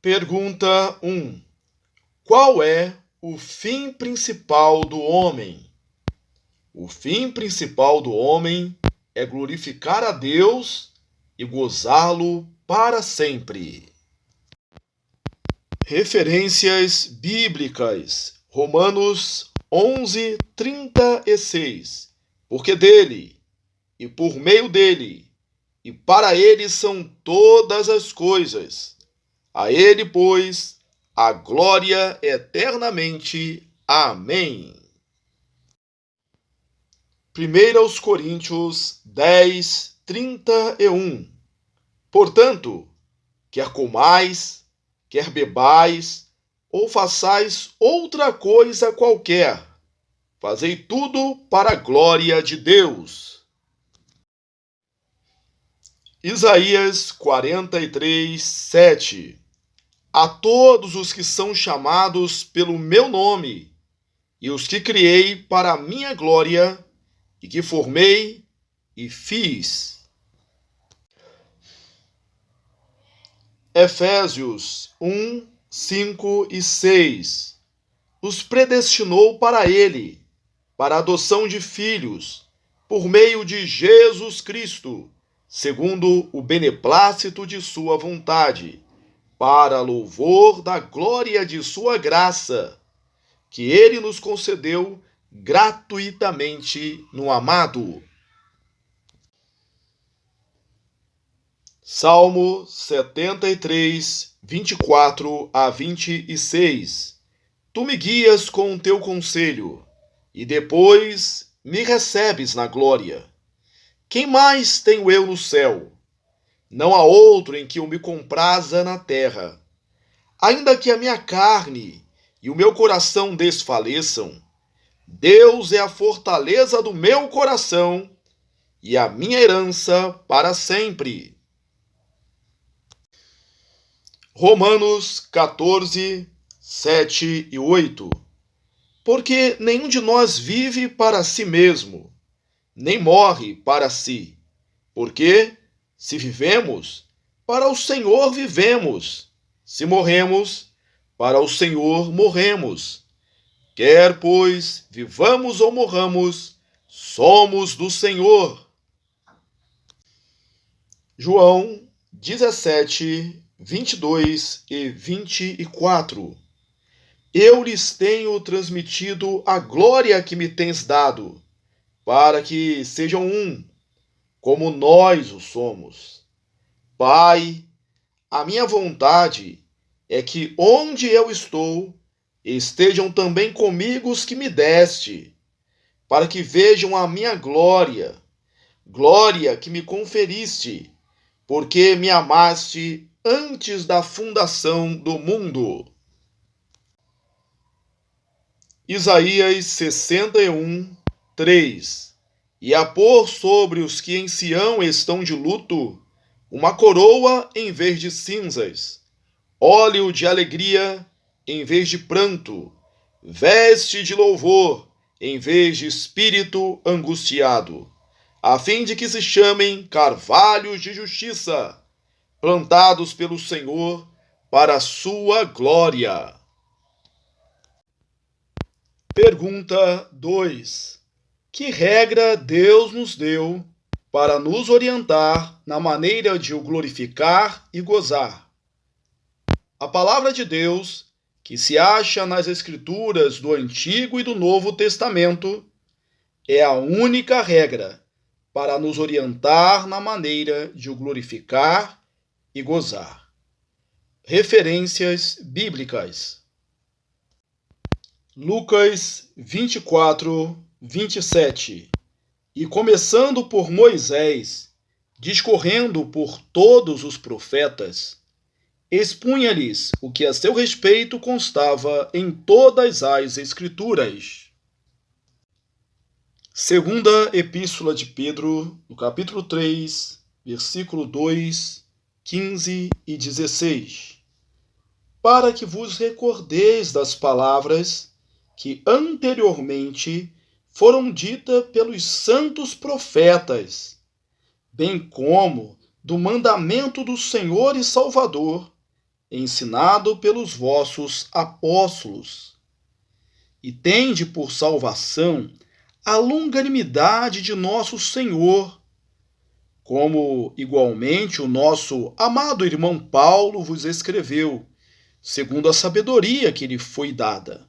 Pergunta 1. Qual é o fim principal do homem? O fim principal do homem é glorificar a Deus e gozá-lo para sempre. Referências bíblicas. Romanos 11:36. Porque dele, e por meio dele, e para ele são todas as coisas. A ele, pois, a glória eternamente. Amém. 1 Coríntios 10:31. Portanto, quer comais, quer bebais, ou façais outra coisa qualquer, fazei tudo para a glória de Deus. Isaías 43:7. A todos os que são chamados pelo meu nome, e os que criei para a minha glória, e que formei e fiz. Efésios 1:5 e 6. Os predestinou para ele, para a adoção de filhos, por meio de Jesus Cristo, segundo o beneplácito de sua vontade, para louvor da glória de sua graça, que ele nos concedeu gratuitamente no amado. Salmo 73, 24-26. Tu me guias com o teu conselho, e depois me recebes na glória. Quem mais tenho eu no céu? Não há outro em que eu me compraza na terra. Ainda que a minha carne e o meu coração desfaleçam, Deus é a fortaleza do meu coração e a minha herança para sempre. Romanos 14:7-8. Porque nenhum de nós vive para si mesmo, nem morre para si. Porque, se vivemos, para o Senhor vivemos. Se morremos, para o Senhor morremos. Quer, pois, vivamos ou morramos, somos do Senhor. João 17:22-24. Eu lhes tenho transmitido a glória que me tens dado, para que sejam um, como nós o somos. Pai, a minha vontade é que onde eu estou, estejam também comigo os que me deste, para que vejam a minha glória, glória que me conferiste, porque me amaste antes da fundação do mundo. Isaías 61:3. E a pôr sobre os que em Sião estão de luto uma coroa em vez de cinzas, óleo de alegria em vez de pranto, veste de louvor em vez de espírito angustiado, a fim de que se chamem carvalhos de justiça, plantados pelo Senhor para a sua glória. Pergunta 2. Que regra Deus nos deu para nos orientar na maneira de o glorificar e gozar? A palavra de Deus, que se acha nas Escrituras do Antigo e do Novo Testamento, é a única regra para nos orientar na maneira de o glorificar e gozar. Referências bíblicas. Lucas 24:27. E começando por Moisés, discorrendo por todos os profetas, expunha-lhes o que a seu respeito constava em todas as Escrituras. Segunda Epístola de Pedro, no capítulo 3, versículo 2, 15 e 16. Para que vos recordeis das palavras que anteriormente foram ditas pelos santos profetas, bem como do mandamento do Senhor e Salvador, ensinado pelos vossos apóstolos. E tende por salvação a longanimidade de nosso Senhor, como igualmente o nosso amado irmão Paulo vos escreveu, segundo a sabedoria que lhe foi dada,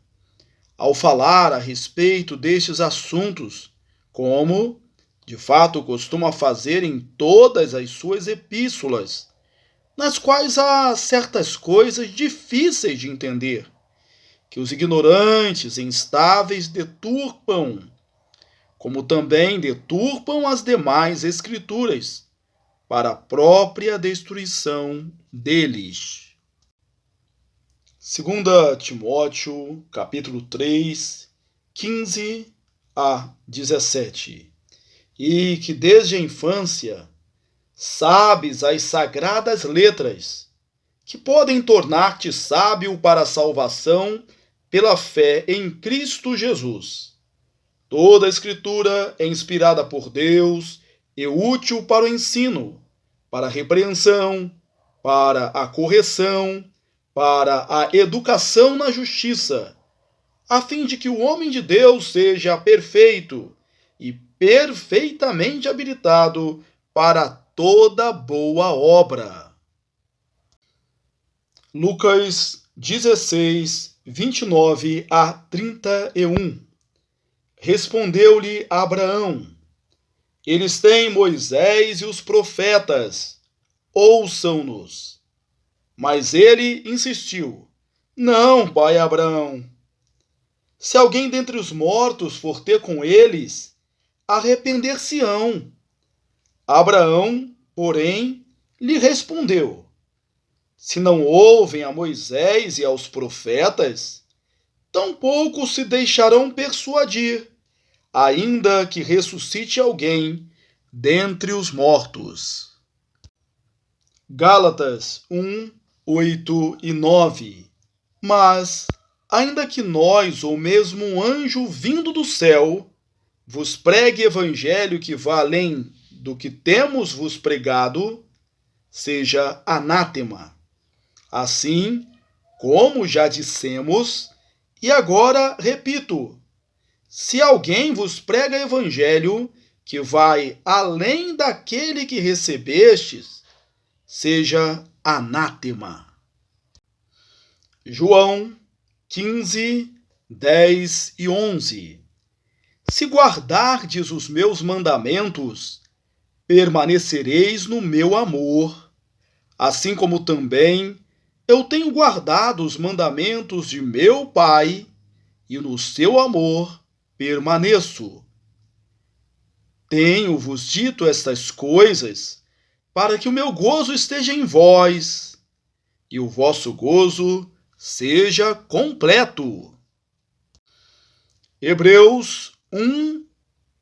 ao falar a respeito destes assuntos, como, de fato, costuma fazer em todas as suas epístolas, nas quais há certas coisas difíceis de entender, que os ignorantes e instáveis deturpam, como também deturpam as demais escrituras, para a própria destruição deles. 2 Timóteo, capítulo 3, 15 a 17. E que desde a infância sabes as sagradas letras, que podem tornar-te sábio para a salvação pela fé em Cristo Jesus. Toda a Escritura é inspirada por Deus e útil para o ensino, para a repreensão, para a correção, para a educação na justiça, a fim de que o homem de Deus seja perfeito e perfeitamente habilitado para toda boa obra. Lucas 16, 29 a 31. Respondeu-lhe Abraão: Eles têm Moisés e os profetas, ouçam-nos. Mas ele insistiu: Não, pai Abraão. Se alguém dentre os mortos for ter com eles, arrepender-se-ão. Abraão, porém, lhe respondeu: Se não ouvem a Moisés e aos profetas, tampouco se deixarão persuadir, ainda que ressuscite alguém dentre os mortos. Gálatas 1, 8 e 9. Mas, ainda que nós, ou mesmo um anjo vindo do céu, vos pregue evangelho que vá além do que temos vos pregado, seja anátema. Assim, como já dissemos, e agora repito, se alguém vos prega evangelho que vai além daquele que recebestes, seja anátema. João 15, 10 e 11. Se guardardes os meus mandamentos, permanecereis no meu amor, assim como também eu tenho guardado os mandamentos de meu Pai, e no seu amor permaneço. Tenho-vos dito estas coisas, para que o meu gozo esteja em vós, e o vosso gozo seja completo. Hebreus 1,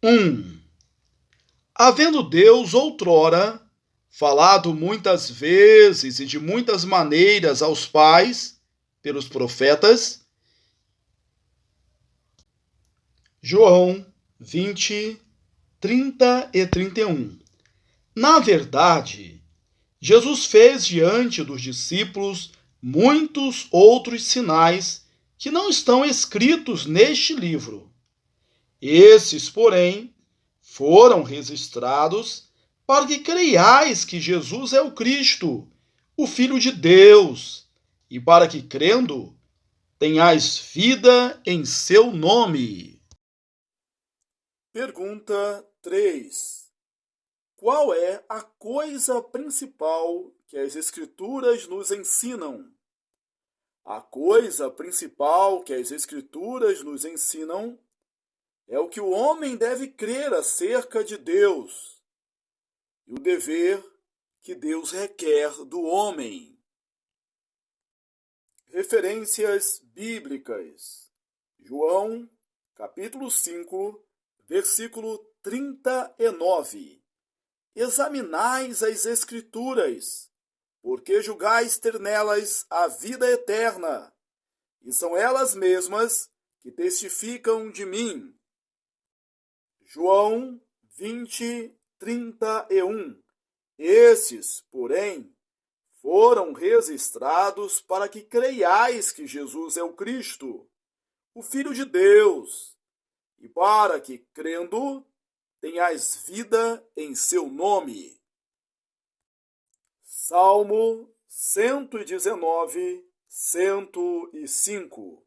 1. Havendo Deus outrora falado muitas vezes e de muitas maneiras aos pais, pelos profetas. João 20, 30 e 31. Na verdade, Jesus fez diante dos discípulos muitos outros sinais que não estão escritos neste livro. Esses, porém, foram registrados para que creiais que Jesus é o Cristo, o Filho de Deus, e para que, crendo, tenhais vida em seu nome. Pergunta 3. Qual é a coisa principal que as Escrituras nos ensinam? A coisa principal que as Escrituras nos ensinam é o que o homem deve crer acerca de Deus e o dever que Deus requer do homem. Referências bíblicas. João, capítulo 5, versículo 39. Examinais as Escrituras, porque julgais ter nelas a vida eterna, e são elas mesmas que testificam de mim. João 20, 31. Esses, porém, foram registrados para que creiais que Jesus é o Cristo, o Filho de Deus, e para que, crendo, tenhais vida em seu nome. Salmo 119, 105.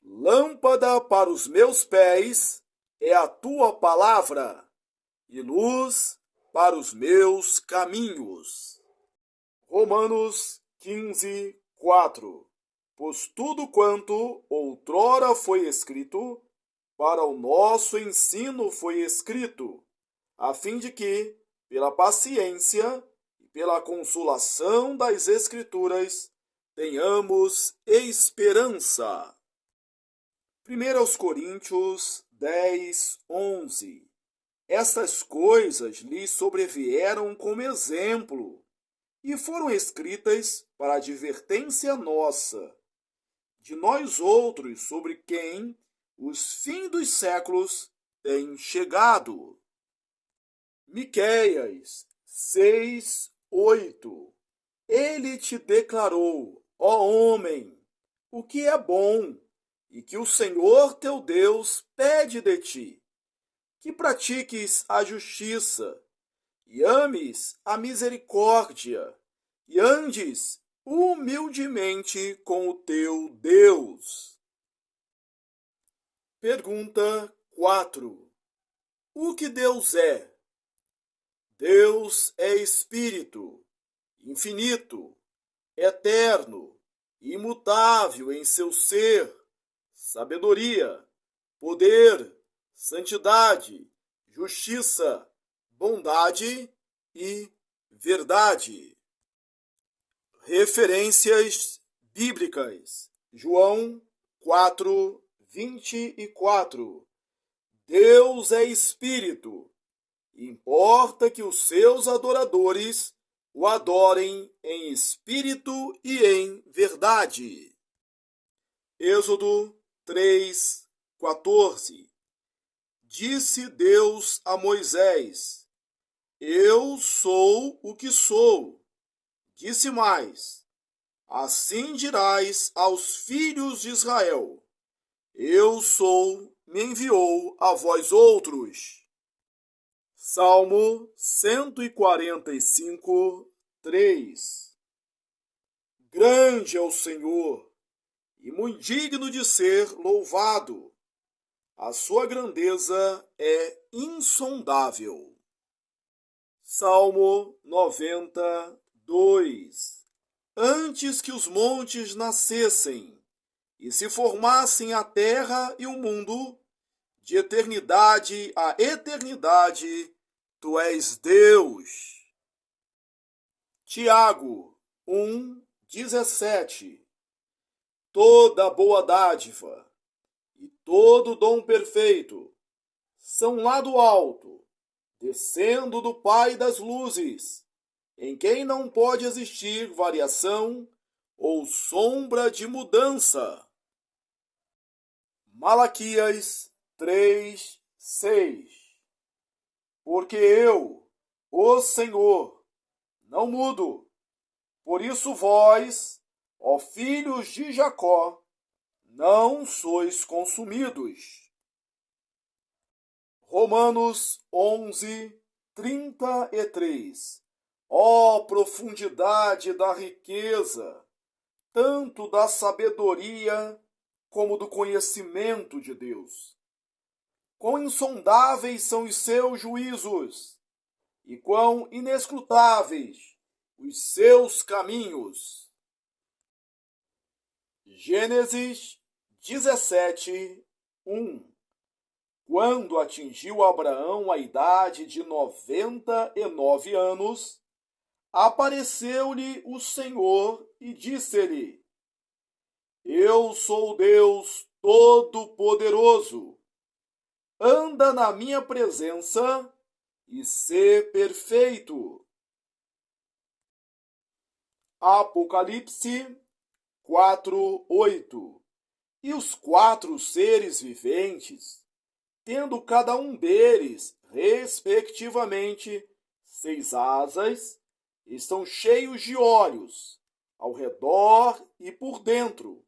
Lâmpada para os meus pés é a tua palavra, e luz para os meus caminhos. Romanos 15, 4. Pois tudo quanto outrora foi escrito, para o nosso ensino foi escrito, a fim de que, pela paciência e pela consolação das Escrituras, tenhamos esperança. 1 Coríntios 10, 11. Estas coisas lhes sobrevieram como exemplo, e foram escritas para advertência nossa, de nós outros, sobre quem os fins dos séculos têm chegado. Miqueias 6, 8. Ele te declarou, ó homem, o que é bom, e que o Senhor teu Deus pede de ti, que pratiques a justiça, e ames a misericórdia, e andes humildemente com o teu Deus. Pergunta 4. O que Deus é? Deus é Espírito, infinito, eterno, imutável em seu ser, sabedoria, poder, santidade, justiça, bondade e verdade. Referências bíblicas. João 4, 24. Deus é Espírito. Importa que os seus adoradores o adorem em espírito e em verdade. Êxodo 3, 14. Disse Deus a Moisés: Eu sou o que sou. Disse mais: Assim dirás aos filhos de Israel: Eu sou, me enviou a vós outros. Salmo 145, 3. Grande é o Senhor, e muito digno de ser louvado. A sua grandeza é insondável. Salmo 92. Antes que os montes nascessem e se formassem a terra e o mundo, de eternidade a eternidade, tu és Deus. Tiago 1, 17. Toda boa dádiva e todo dom perfeito são lá do alto, descendo do Pai das luzes, em quem não pode existir variação ou sombra de mudança. Malaquias 3, 6. Porque eu, o Senhor, não mudo. Por isso vós, ó filhos de Jacó, não sois consumidos. Romanos 11, 33. Ó profundidade da riqueza, tanto da sabedoria como do conhecimento de Deus. Quão insondáveis são os seus juízos, e quão inescrutáveis os seus caminhos. Gênesis 17, 1. Quando atingiu Abraão a idade de 99 anos, apareceu-lhe o Senhor e disse-lhe: Eu sou Deus Todo-Poderoso. Anda na minha presença e sê perfeito. Apocalipse 4, 8. E os 4 seres viventes, tendo cada um deles, respectivamente, 6 asas, estão cheios de olhos, ao redor e por dentro.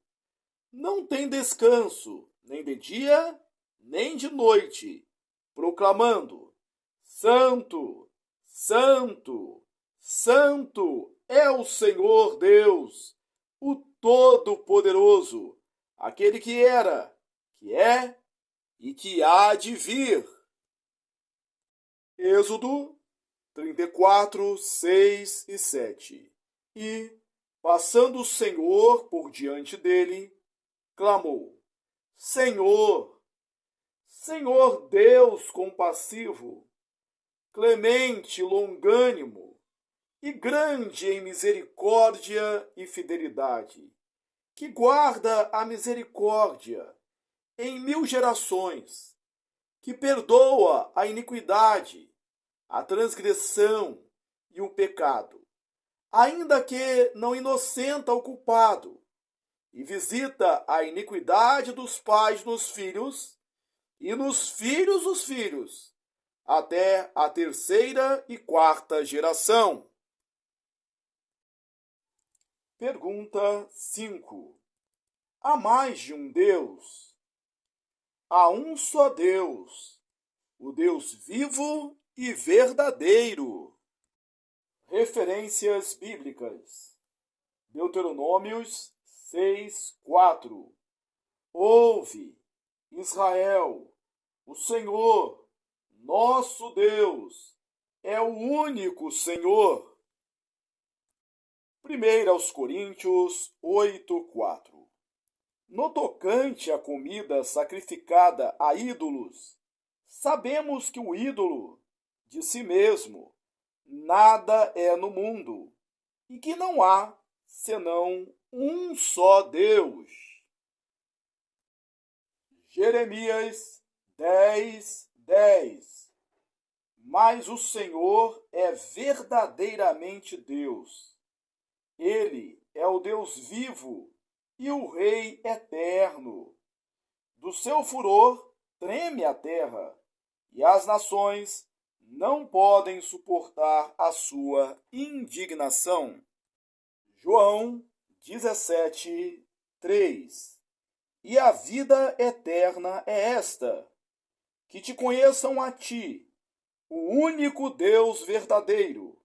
Não tem descanso, nem de dia, nem de noite, proclamando: Santo, Santo, Santo é o Senhor Deus, o Todo-Poderoso, aquele que era, que é e que há de vir. Êxodo 34, 6 e 7. E, passando o Senhor por diante dele, clamou: Senhor, Senhor Deus compassivo, clemente, longânimo e grande em misericórdia e fidelidade, que guarda a misericórdia em 1000 gerações, que perdoa a iniquidade, a transgressão e o pecado, ainda que não inocenta o culpado, e visita a iniquidade dos pais nos filhos e nos filhos dos filhos, até a 3ª e 4ª geração. Pergunta 5. Há mais de um Deus? Há um só Deus, o Deus vivo e verdadeiro. Referências bíblicas. Deuteronômios 6, 4. Ouve, Israel, o Senhor, nosso Deus, é o único Senhor. 1 Coríntios 8, 4. No tocante à comida sacrificada a ídolos, sabemos que o ídolo, de si mesmo, nada é no mundo, e que não há senão um só Deus. Jeremias 10, 10. Mas o Senhor é verdadeiramente Deus. Ele é o Deus vivo e o Rei eterno. Do seu furor treme a terra, e as nações não podem suportar a sua indignação. João 17, 3. E a vida eterna é esta: que te conheçam a ti, o único Deus verdadeiro,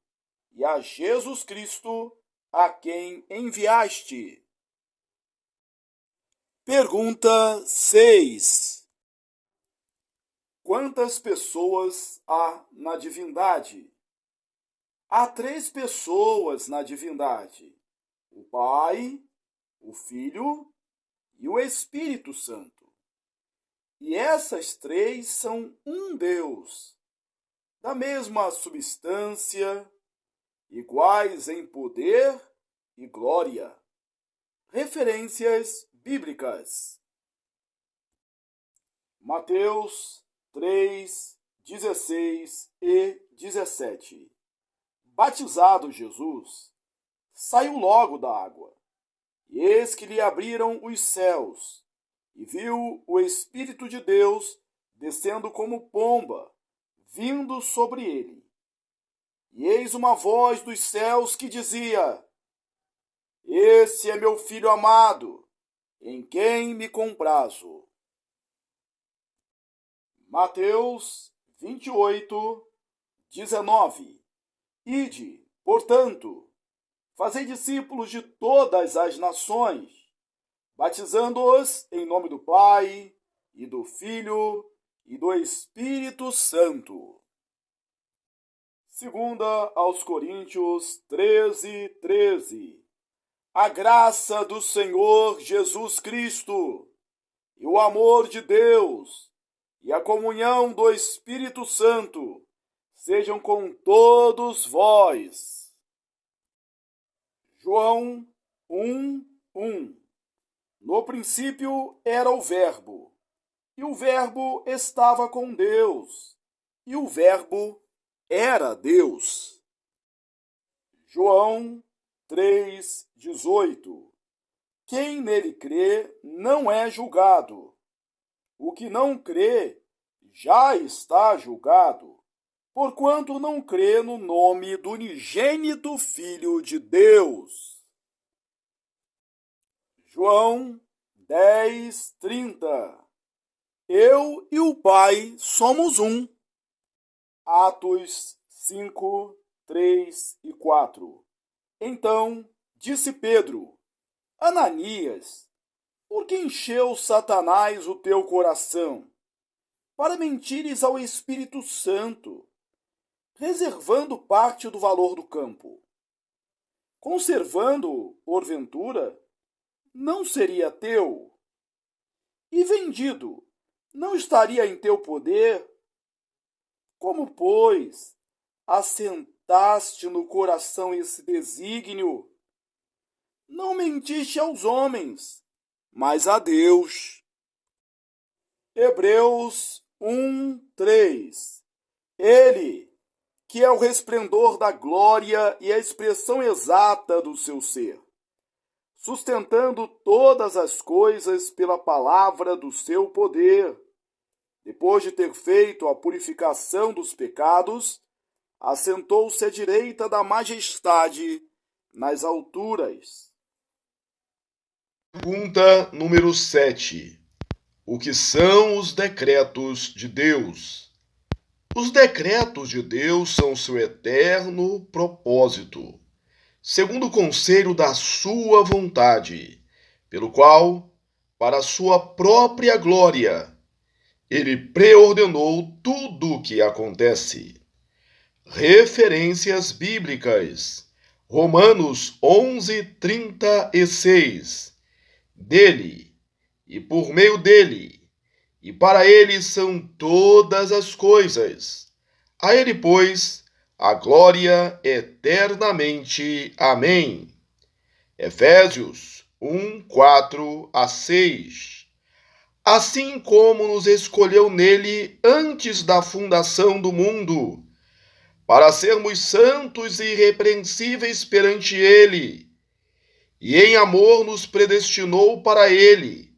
e a Jesus Cristo, a quem enviaste. Pergunta 6. Quantas pessoas há na divindade? Há 3 pessoas na divindade: o Pai, o Filho e o Espírito Santo. E essas 3 são um Deus, da mesma substância, iguais em poder e glória. Referências bíblicas. Mateus 3, 16 e 17. Batizado Jesus, saiu logo da água, e eis que lhe abriram os céus, e viu o Espírito de Deus descendo como pomba, vindo sobre ele. E eis uma voz dos céus que dizia: Esse é meu Filho amado, em quem me comprazo. Mateus 28, 19. Ide, portanto, fazei discípulos de todas as nações, batizando-os em nome do Pai, e do Filho, e do Espírito Santo. 2 aos Coríntios 13, 13. A graça do Senhor Jesus Cristo, e o amor de Deus, e a comunhão do Espírito Santo, sejam com todos vós. João 1, 1. No princípio era o Verbo, e o Verbo estava com Deus, e o Verbo era Deus. João 3, 18. Quem nele crê não é julgado. O que não crê já está julgado, porquanto não crê no nome do unigênito Filho de Deus. João 10:30. Eu e o Pai somos um. Atos 5, 3 e 4. Então disse Pedro: Ananias, por que encheu Satanás o teu coração, para mentires ao Espírito Santo, reservando parte do valor do campo? Conservando, porventura, não seria teu? E vendido, não estaria em teu poder? Como, pois, assentaste no coração esse desígnio? Não mentiste aos homens, mas a Deus. Hebreus 1:3. Ele, que é o resplendor da glória e a expressão exata do seu ser, sustentando todas as coisas pela palavra do seu poder, depois de ter feito a purificação dos pecados, assentou-se à direita da majestade nas alturas. Pergunta número 7. O que são os decretos de Deus? Os decretos de Deus são seu eterno propósito, segundo o conselho da sua vontade, pelo qual, para sua própria glória, ele preordenou tudo o que acontece. Referências bíblicas. Romanos 11:36. Dele, e por meio dele, e para ele são todas as coisas. A ele, pois, a glória eternamente. Amém. Efésios 1:4-6. Assim como nos escolheu nele antes da fundação do mundo, para sermos santos e irrepreensíveis perante ele, e em amor nos predestinou para ele,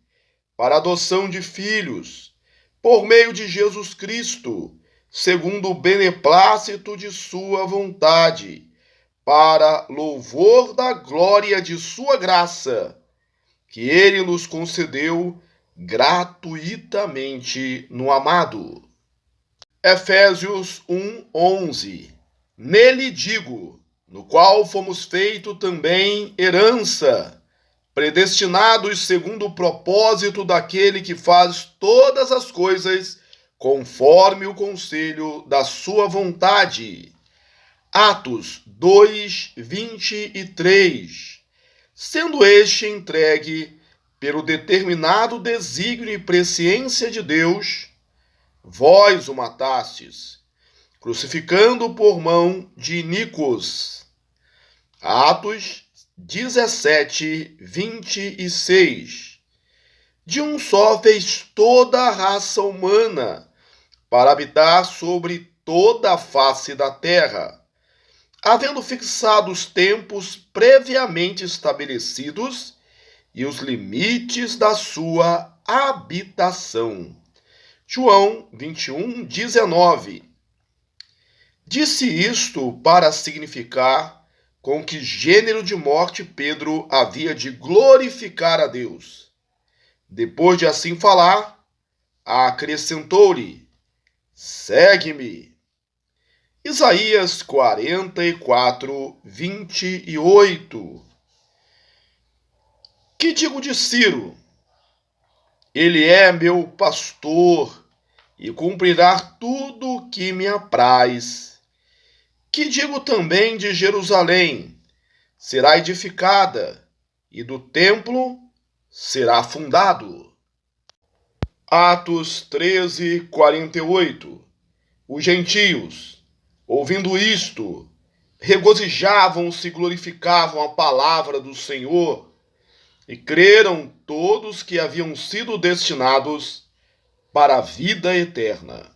para a adoção de filhos, por meio de Jesus Cristo, segundo o beneplácito de sua vontade, para louvor da glória de sua graça, que ele nos concedeu gratuitamente no amado. Efésios 1:11. Nele digo, no qual fomos feito também herança, predestinados segundo o propósito daquele que faz todas as coisas conforme o conselho da sua vontade. Atos 2:23. Sendo este entregue pelo determinado desígnio e presciência de Deus, vós o matastes, crucificando por mão de iníquos. Atos 17:26. De um só fez toda a raça humana, para habitar sobre toda a face da terra, havendo fixado os tempos previamente estabelecidos e os limites da sua habitação. João 21:19. Disse isto para significar com que gênero de morte Pedro havia de glorificar a Deus. Depois de assim falar, acrescentou-lhe: segue-me. Isaías 44:28. Que digo de Ciro? Ele é meu pastor e cumprirá tudo o que me apraz. Que digo também de Jerusalém? Será edificada, e do templo será fundado. Atos 13:48. Os gentios, ouvindo isto, regozijavam-se e glorificavam a palavra do Senhor, e creram todos que haviam sido destinados para a vida eterna.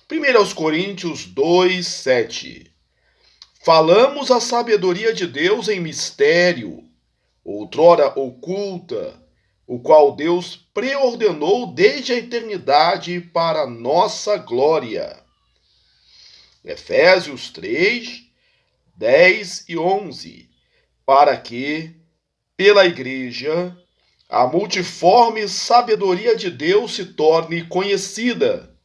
1 Coríntios 2:7. Falamos a sabedoria de Deus em mistério, outrora oculta, o qual Deus preordenou desde a eternidade para nossa glória. Efésios 3, 10 e 11, para que, pela Igreja, a multiforme sabedoria de Deus se torne conhecida,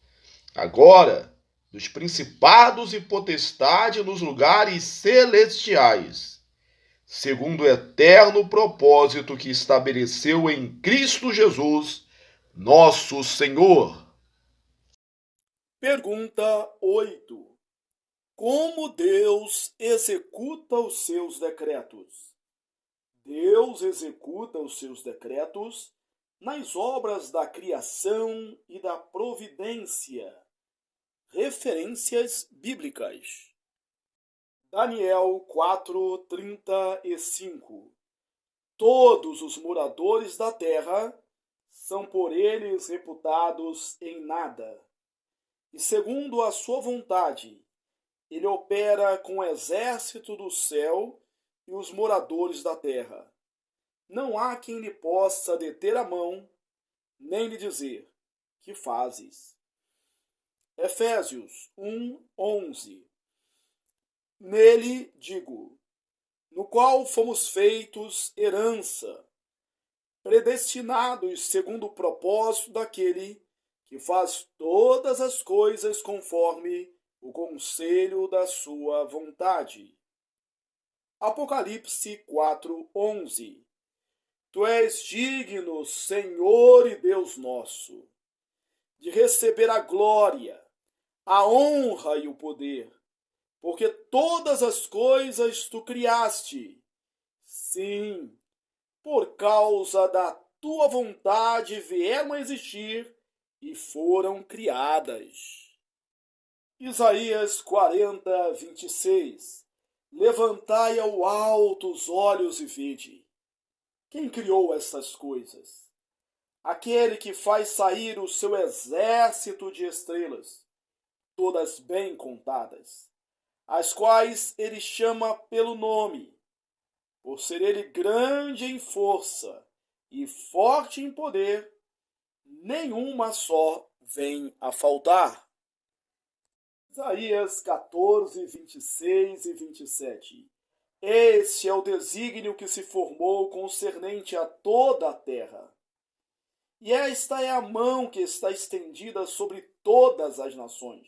agora, dos principados e potestades nos lugares celestiais, segundo o eterno propósito que estabeleceu em Cristo Jesus, nosso Senhor. Pergunta 8. Como Deus executa os seus decretos? Deus executa os seus decretos nas obras da criação e da providência. Referências bíblicas. Daniel 4:35. Todos os moradores da terra são por eles reputados em nada. E segundo a sua vontade, ele opera com o exército do céu e os moradores da terra. Não há quem lhe possa deter a mão, nem lhe dizer: que fazes? Efésios 1:11. Nele digo, no qual fomos feitos herança, predestinados segundo o propósito daquele que faz todas as coisas conforme o conselho da sua vontade. Apocalipse 4:11. Tu és digno, Senhor e Deus nosso, de receber a glória, a honra e o poder, porque todas as coisas tu criaste. Sim, por causa da tua vontade vieram a existir e foram criadas. Isaías 40:26. Levantai ao alto os olhos e vede. Quem criou estas coisas? Aquele que faz sair o seu exército de estrelas, todas bem contadas, as quais ele chama pelo nome, por ser ele grande em força e forte em poder, nenhuma só vem a faltar. Isaías 14:26 e 27. Este é o desígnio que se formou concernente a toda a terra. E esta é a mão que está estendida sobre todas as nações.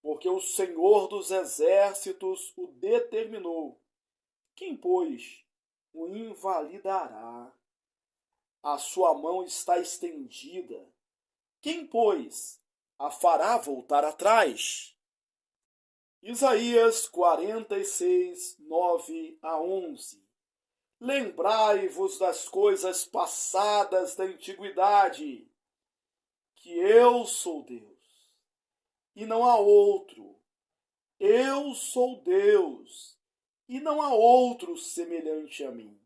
Porque o Senhor dos exércitos o determinou. Quem, pois, o invalidará? A sua mão está estendida. Quem, pois, a fará voltar atrás? Isaías 46, 9 a 11. Lembrai-vos das coisas passadas da antiguidade, que eu sou Deus, e não há outro. Eu sou Deus, e não há outro semelhante a mim,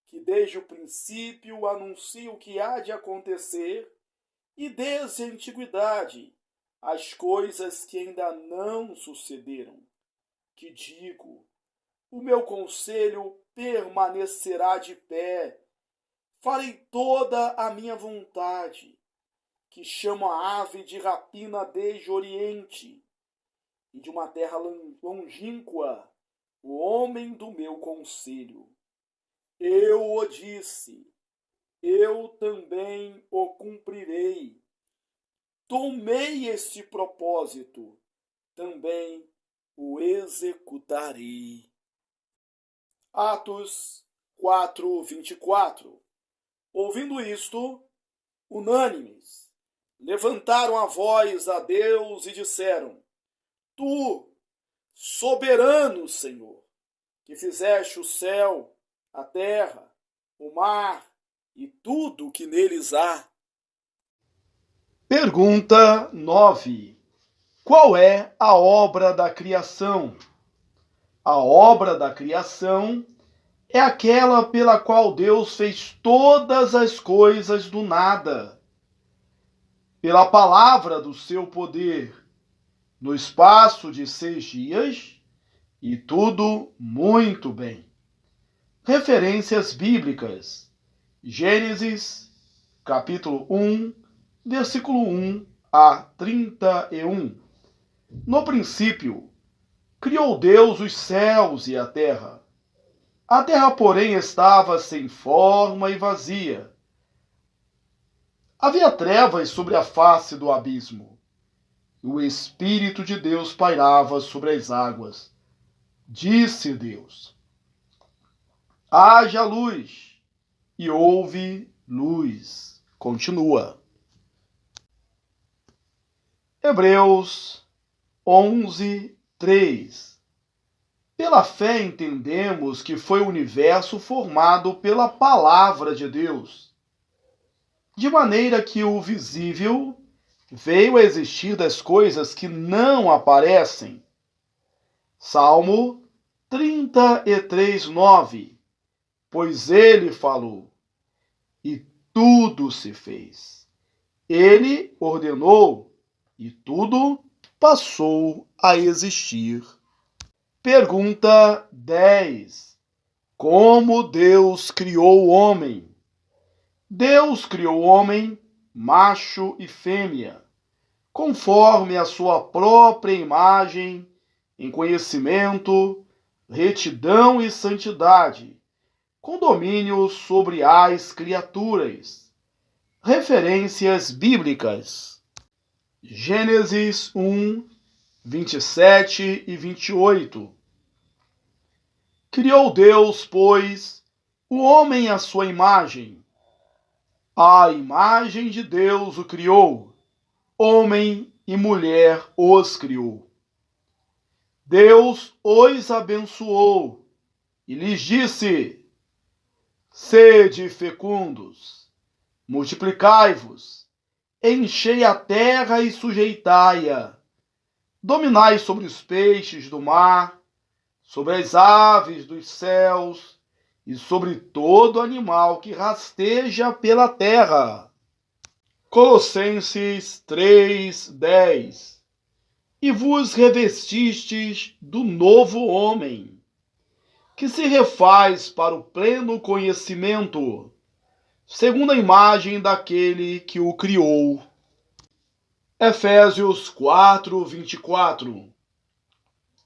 que desde o princípio anuncio o que há de acontecer, e desde a antiguidade as coisas que ainda não sucederam, que digo, o meu conselho permanecerá de pé, farei toda a minha vontade, que chamo a ave de rapina desde o Oriente, e de uma terra longínqua, o homem do meu conselho. Eu o disse, eu também o cumprirei. Tomei este propósito, também o executarei. Atos 4:24. Ouvindo isto, unânimes, levantaram a voz a Deus e disseram: Tu, soberano Senhor, que fizeste o céu, a terra, o mar e tudo o que neles há. Pergunta 9. Qual é a obra da criação? A obra da criação é aquela pela qual Deus fez todas as coisas do nada, pela palavra do seu poder, no espaço de 6 dias, e tudo muito bem. Referências bíblicas: Gênesis, capítulo 1, versículo 1 a 31. No princípio, criou Deus os céus e a terra. A terra, porém, estava sem forma e vazia. Havia trevas sobre a face do abismo. E o Espírito de Deus pairava sobre as águas. Disse Deus: haja luz, e houve luz. Continua. Hebreus 11, 3. Pela fé entendemos que foi o universo formado pela palavra de Deus, de maneira que o visível veio a existir das coisas que não aparecem. Salmo 33, 9. Pois ele falou, e tudo se fez. Ele ordenou, e tudo passou a existir. Pergunta 10. Como Deus criou o homem? Deus criou o homem, macho e fêmea, conforme a sua própria imagem, em conhecimento, retidão e santidade, com domínio sobre as criaturas. Referências bíblicas. Gênesis 1, 27 e 28. Criou Deus, pois, o homem à sua imagem. A imagem de Deus o criou, homem e mulher os criou. Deus os abençoou e lhes disse: sede fecundos, multiplicai-vos, enchei a terra e sujeitai-a, dominai sobre os peixes do mar, sobre as aves dos céus e sobre todo animal que rasteja pela terra. Colossenses 3:10. E vos revestistes do novo homem, que se refaz para o pleno conhecimento, segundo a imagem daquele que o criou. Efésios 4:24.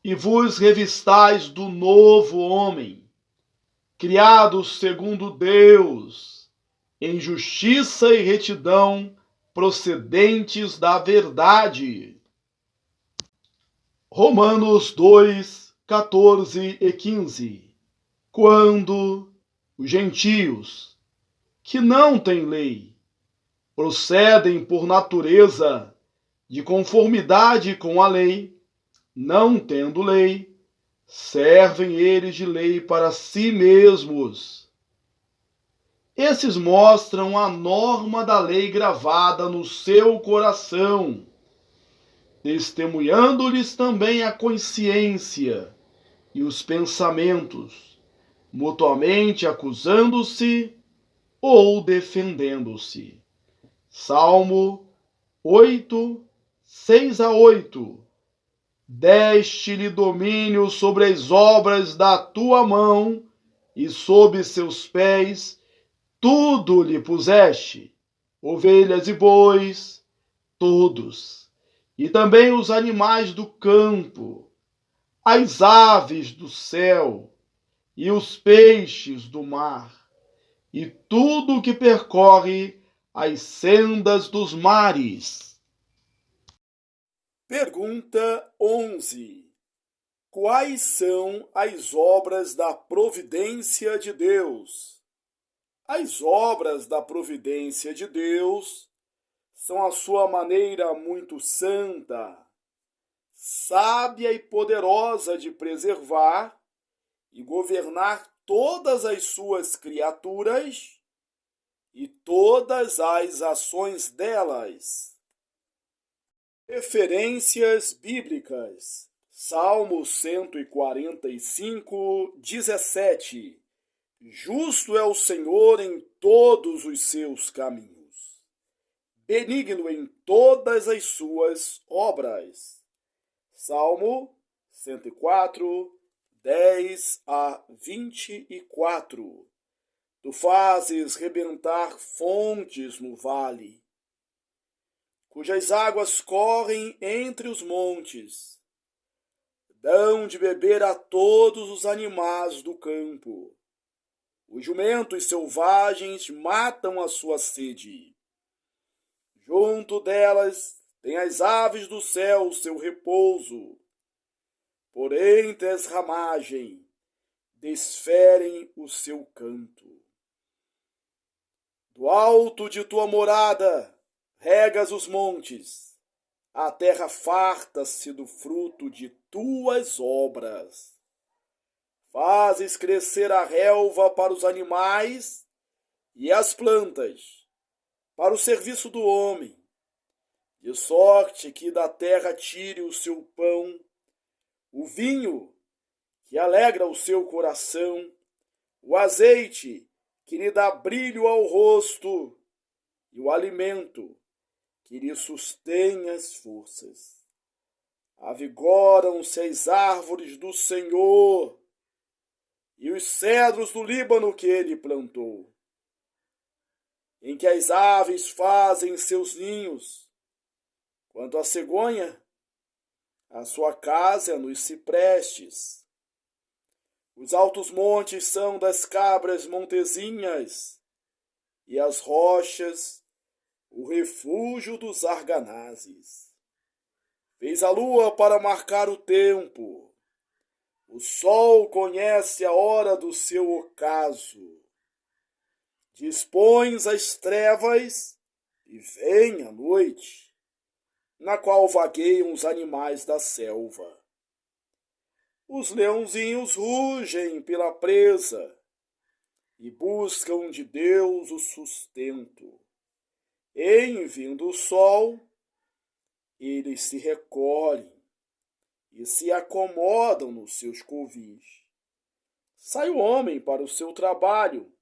E vos revistais do novo homem, criado segundo Deus, em justiça e retidão procedentes da verdade. Romanos 2, 14 e 15. Quando os gentios, que não têm lei, procedem por natureza de conformidade com a lei, não tendo lei, servem eles de lei para si mesmos. Esses mostram a norma da lei gravada no seu coração, testemunhando-lhes também a consciência e os pensamentos, mutuamente acusando-se ou defendendo-se. Salmo 8, 6-8. Deste-lhe domínio sobre as obras da tua mão, e sob seus pés tudo lhe puseste, ovelhas e bois, todos, e também os animais do campo, as aves do céu, e os peixes do mar, e tudo o que percorre as sendas dos mares. Pergunta 11. Quais são as obras da providência de Deus? As obras da providência de Deus são a sua maneira muito santa, sábia e poderosa de preservar e governar todas as suas criaturas e todas as ações delas. Referências bíblicas. Salmo 145, 17. Justo é o Senhor em todos os seus caminhos, benigno em todas as suas obras. Salmo 104, 10-24. Tu fazes rebentar fontes no vale. cujas águas correm entre os montes, dão de beber a todos os animais do campo. Os jumentos selvagens matam a sua sede. Junto delas tem as aves do céu seu repouso. Por entre as ramagens desferem o seu canto. Do alto de tua morada regas os montes. A terra farta-se do fruto de tuas obras. Fazes crescer a relva para os animais e as plantas para o serviço do homem, de sorte que da terra tire o seu pão, o vinho que alegra o seu coração, o azeite que lhe dá brilho ao rosto e o alimento que lhe sustém as forças. Avigoram-se as árvores do Senhor e os cedros do Líbano que ele plantou, em que as aves fazem seus ninhos. Quanto à cegonha, a sua casa é nos ciprestes. Os altos montes são das cabras montezinhas, e as rochas o refúgio dos arganazes. Fez a lua para marcar o tempo. O sol conhece a hora do seu ocaso. Dispões as trevas e vem a noite, na qual vagueiam os animais da selva. Os leãozinhos rugem pela presa e buscam de Deus o sustento. Em vindo o sol, eles se recolhem e se acomodam nos seus covis. Sai o homem para o seu trabalho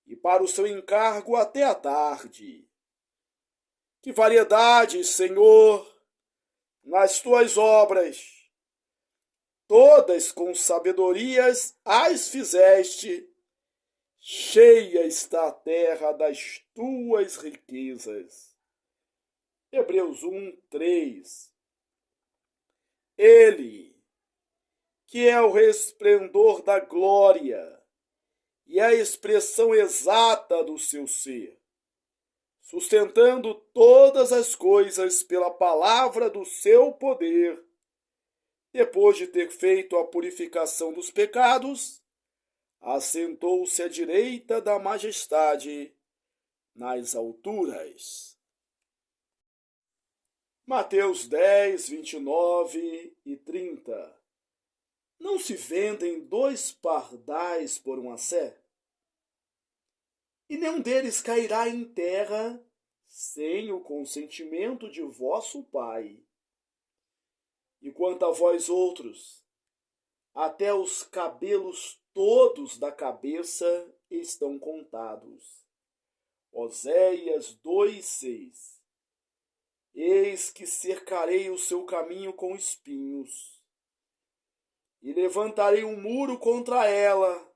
e para o seu encargo até a tarde. Que variedade, Senhor, nas tuas obras! Todas com sabedorias as fizeste, cheia está a terra das tuas riquezas. Hebreus 1:3. Ele, que é o resplendor da glória e a expressão exata do seu ser, sustentando todas as coisas pela palavra do seu poder, depois de ter feito a purificação dos pecados, assentou-se à direita da majestade nas alturas. Mateus 10, 29 e 30. Não se vendem 2 pardais por uma sé? E nenhum deles cairá em terra sem o consentimento de vosso Pai. E quanto a vós outros, até os cabelos todos da cabeça estão contados. Oséias 2:6. Eis que cercarei o seu caminho com espinhos, e levantarei um muro contra ela,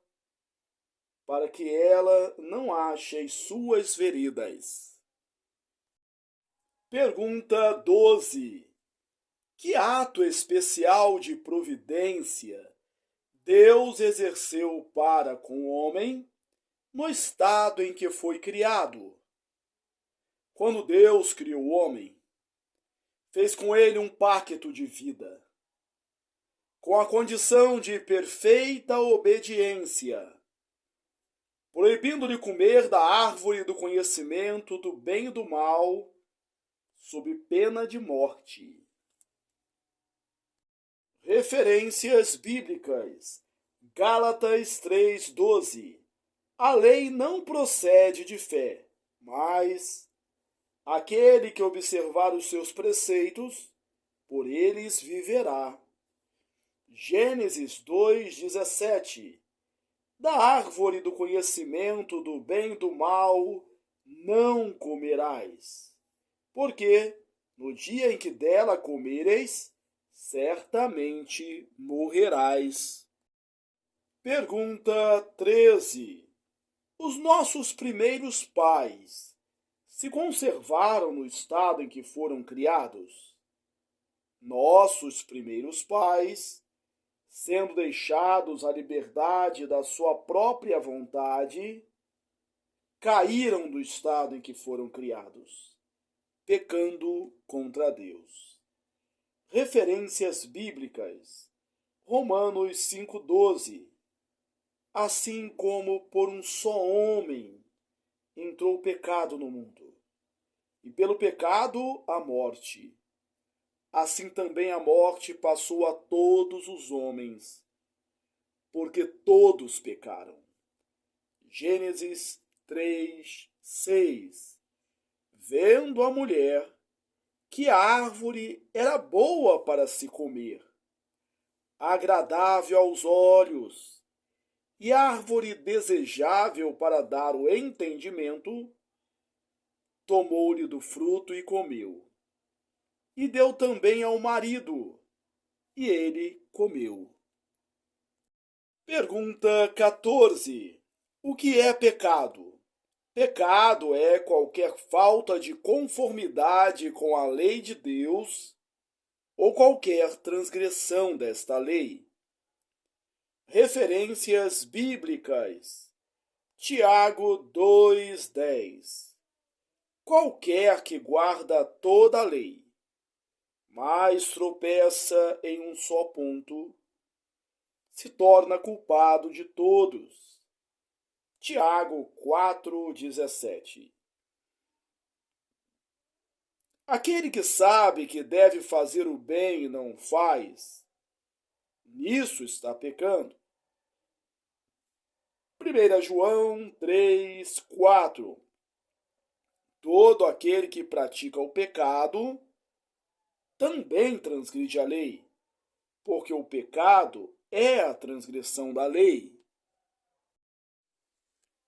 para que ela não ache as suas veredas. Pergunta 12. Que ato especial de providência Deus exerceu para com o homem no estado em que foi criado? Quando Deus criou o homem, fez com ele um pacto de vida, com a condição de perfeita obediência, proibindo-lhe comer da árvore do conhecimento do bem e do mal, sob pena de morte. Referências bíblicas. Gálatas 3:12. A lei não procede de fé, mas aquele que observar os seus preceitos, por eles viverá. Gênesis 2:17. Da árvore do conhecimento do bem e do mal não comerás, porque no dia em que dela comereis, certamente morrerás. Pergunta 13. Os nossos primeiros pais se conservaram no estado em que foram criados. Nossos primeiros pais, sendo deixados à liberdade da sua própria vontade, caíram do estado em que foram criados, pecando contra Deus. Referências bíblicas. Romanos 5,12. Assim como por um só homem entrou o pecado no mundo, e pelo pecado a morte. Assim também a morte passou a todos os homens, porque todos pecaram. Gênesis 3:6. Vendo a mulher que a árvore era boa para se comer, agradável aos olhos, e árvore desejável para dar o entendimento, tomou-lhe do fruto e comeu. E deu também ao marido, e ele comeu. Pergunta 14. O que é pecado? Pecado é qualquer falta de conformidade com a lei de Deus ou qualquer transgressão desta lei. Referências bíblicas. Tiago 2:10. Qualquer que guarda toda a lei, mas tropeça em um só ponto, se torna culpado de todos. Tiago 4:17. Aquele que sabe que deve fazer o bem e não faz, nisso está pecando. 1 João 3:4. Todo aquele que pratica o pecado também transgride a lei, porque o pecado é a transgressão da lei.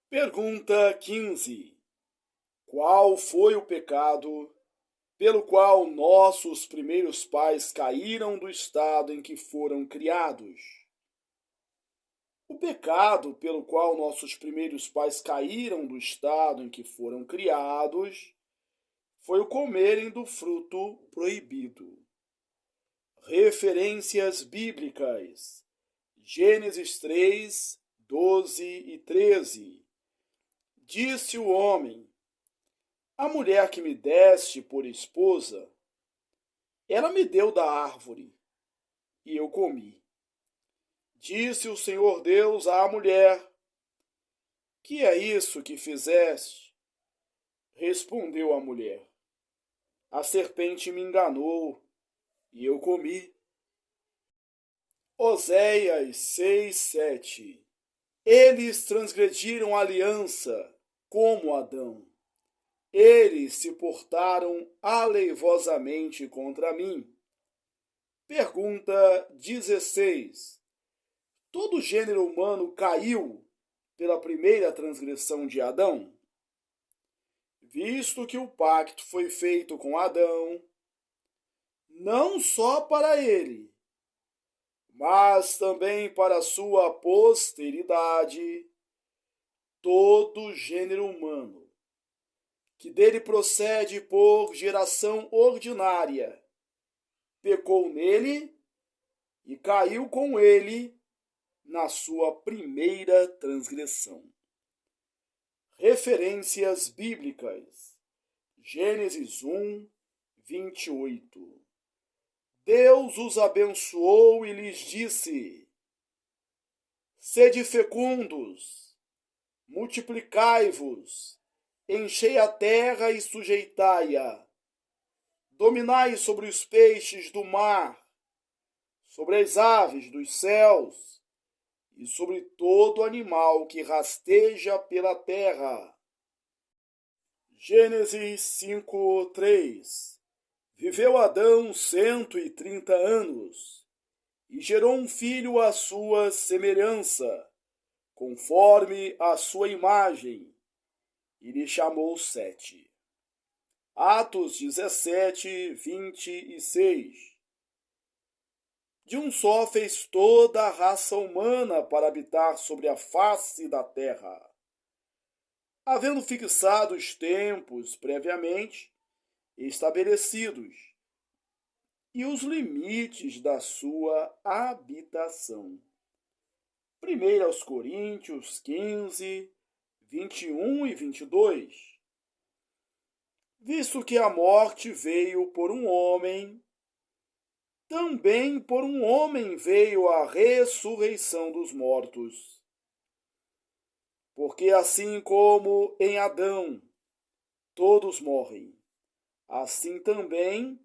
Pergunta 15. Qual foi o pecado pelo qual nossos primeiros pais caíram do estado em que foram criados? O pecado pelo qual nossos primeiros pais caíram do estado em que foram criados foi o comerem do fruto proibido. Referências bíblicas. Gênesis 3:12 e 13. Disse o homem: a mulher que me deste por esposa, ela me deu da árvore, e eu comi. Disse o Senhor Deus à mulher: que é isso que fizeste? Respondeu a mulher: a serpente me enganou, e eu comi. Oséias 6:7. Eles transgrediram a aliança, como Adão. Eles se portaram aleivosamente contra mim. Pergunta 16. Todo o gênero humano caiu pela primeira transgressão de Adão? Visto que o pacto foi feito com Adão, não só para ele, mas também para sua posteridade, todo o gênero humano, que dele procede por geração ordinária, pecou nele e caiu com ele na sua primeira transgressão. Referências bíblicas. Gênesis 1:28. Deus os abençoou e lhes disse: sede fecundos, multiplicai-vos, enchei a terra e sujeitai-a, dominai sobre os peixes do mar, sobre as aves dos céus e sobre todo animal que rasteja pela terra. Gênesis 5:3. Viveu Adão 130 anos e gerou um filho à sua semelhança, conforme a sua imagem, e lhe chamou Sete. Atos 17:26. De um só fez toda a raça humana para habitar sobre a face da terra. havendo fixado os tempos previamente estabelecidos e os limites da sua habitação. 1 aos Coríntios 15, 21 e 22. Visto que a morte veio por um homem, também por um homem veio a ressurreição dos mortos. Porque assim como em Adão todos morrem, assim também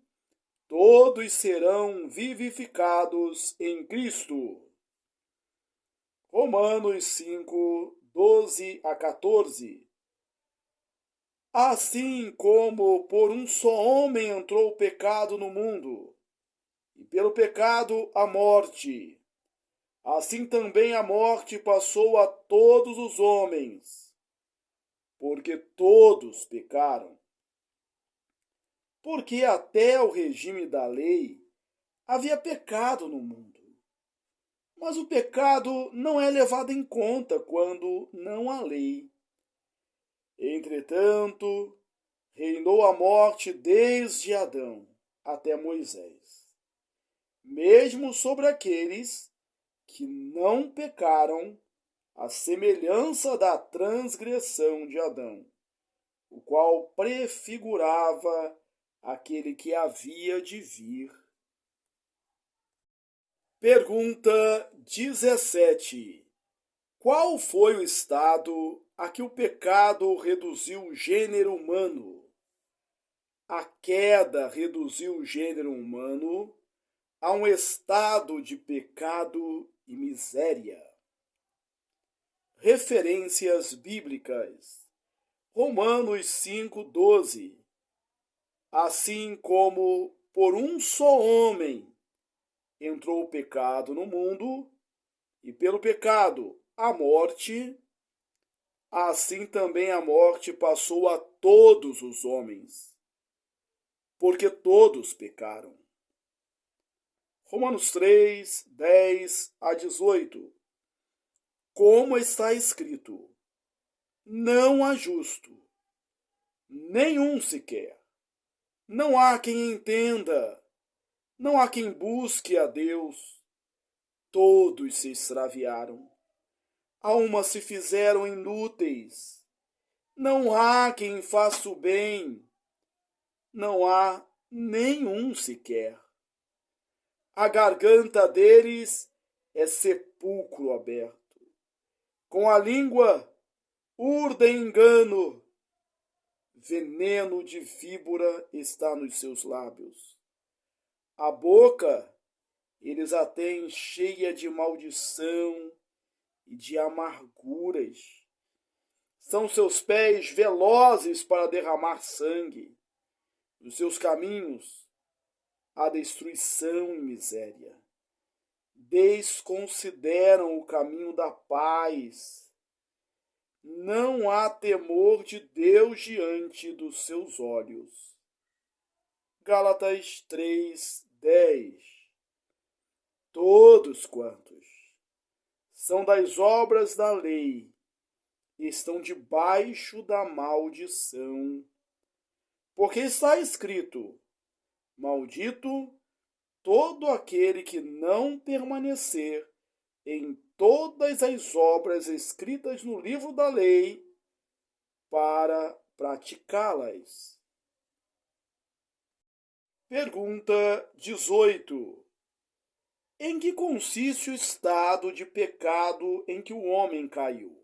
todos serão vivificados em Cristo. Romanos 5, 12 a 14. Assim como por um só homem entrou o pecado no mundo, e pelo pecado a morte, assim também a morte passou a todos os homens, porque todos pecaram. Porque até o regime da lei havia pecado no mundo. Mas o pecado não é levado em conta quando não há lei. Entretanto, reinou a morte desde Adão até Moisés, mesmo sobre aqueles que não pecaram, à semelhança da transgressão de Adão, o qual prefigurava aquele que havia de vir. Pergunta 17. Qual foi o estado a que o pecado reduziu o gênero humano? A queda reduziu o gênero humano a um estado de pecado e miséria. Referências bíblicas. Romanos 5:12. Assim como por um só homem entrou o pecado no mundo, e pelo pecado a morte, assim também a morte passou a todos os homens, porque todos pecaram. Romanos 3, 10 a 18. Como está escrito: não há justo, nenhum sequer. Não há quem entenda, não há quem busque a Deus. Todos se extraviaram. A uma se fizeram inúteis. Não há quem faça o bem. Não há nenhum sequer. A garganta deles é sepulcro aberto. Com a língua urdem engano. Veneno de víbora está nos seus lábios. A boca eles a têm cheia de maldição e de amarguras. São seus pés velozes para derramar sangue. Nos seus caminhos há destruição e miséria. Desconsideram o caminho da paz. Não há temor de Deus diante dos seus olhos. Gálatas 3:10. Todos quantos são das obras da lei estão debaixo da maldição. Porque está escrito: maldito todo aquele que não permanecer em todas as obras escritas no livro da lei para praticá-las. Pergunta 18. Em que consiste o estado de pecado em que o homem caiu?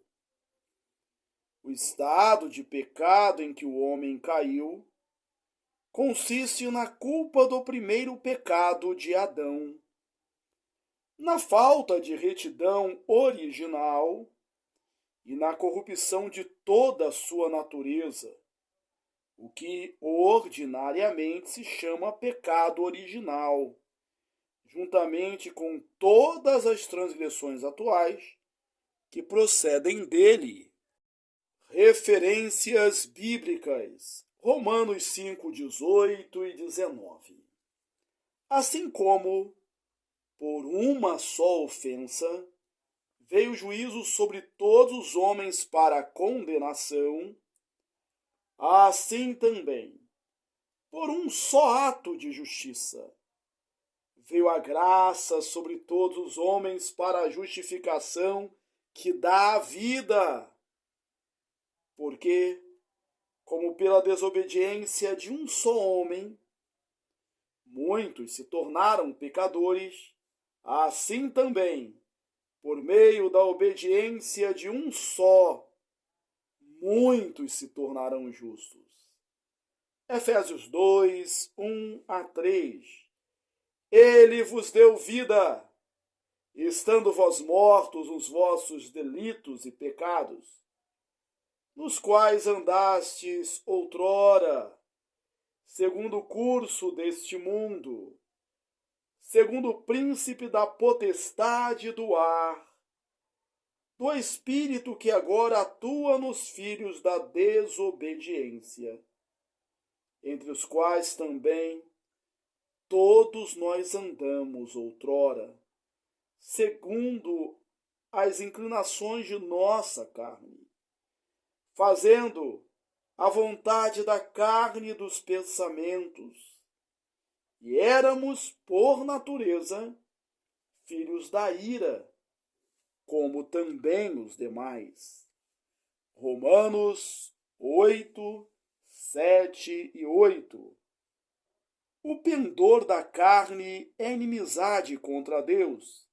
O estado de pecado em que o homem caiu consiste na culpa do primeiro pecado de Adão, na falta de retidão original e na corrupção de toda a sua natureza, o que ordinariamente se chama pecado original, juntamente com todas as transgressões atuais que procedem dele. Referências bíblicas. Romanos 5, 18 e 19. Assim como, por uma só ofensa, veio o juízo sobre todos os homens para a condenação, assim também, por um só ato de justiça, veio a graça sobre todos os homens para a justificação que dá a vida. Porque, como pela desobediência de um só homem, muitos se tornaram pecadores, assim também, por meio da obediência de um só, muitos se tornarão justos. Efésios 2, 1-3. Ele vos deu vida, estando vós mortos nos vossos delitos e pecados, nos quais andastes outrora, segundo o curso deste mundo, segundo o príncipe da potestade do ar, do espírito que agora atua nos filhos da desobediência, entre os quais também todos nós andamos outrora, segundo as inclinações de nossa carne, fazendo a vontade da carne e dos pensamentos, e éramos, por natureza, filhos da ira, como também os demais. Romanos 8, 7 e 8. O pendor da carne é inimizade contra Deus,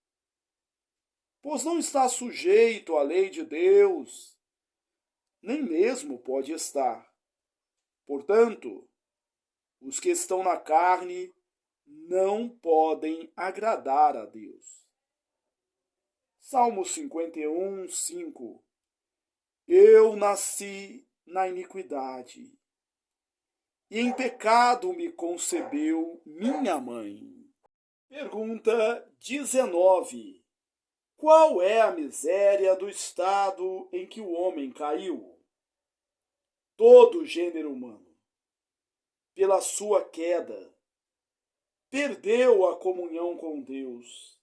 pois não está sujeito à lei de Deus, nem mesmo pode estar. Portanto, os que estão na carne não podem agradar a Deus. Salmo 51, 5. Eu nasci na iniquidade, e em pecado me concebeu minha mãe. Pergunta 19. Qual é a miséria do estado em que o homem caiu? Todo o gênero humano, pela sua queda, perdeu a comunhão com Deus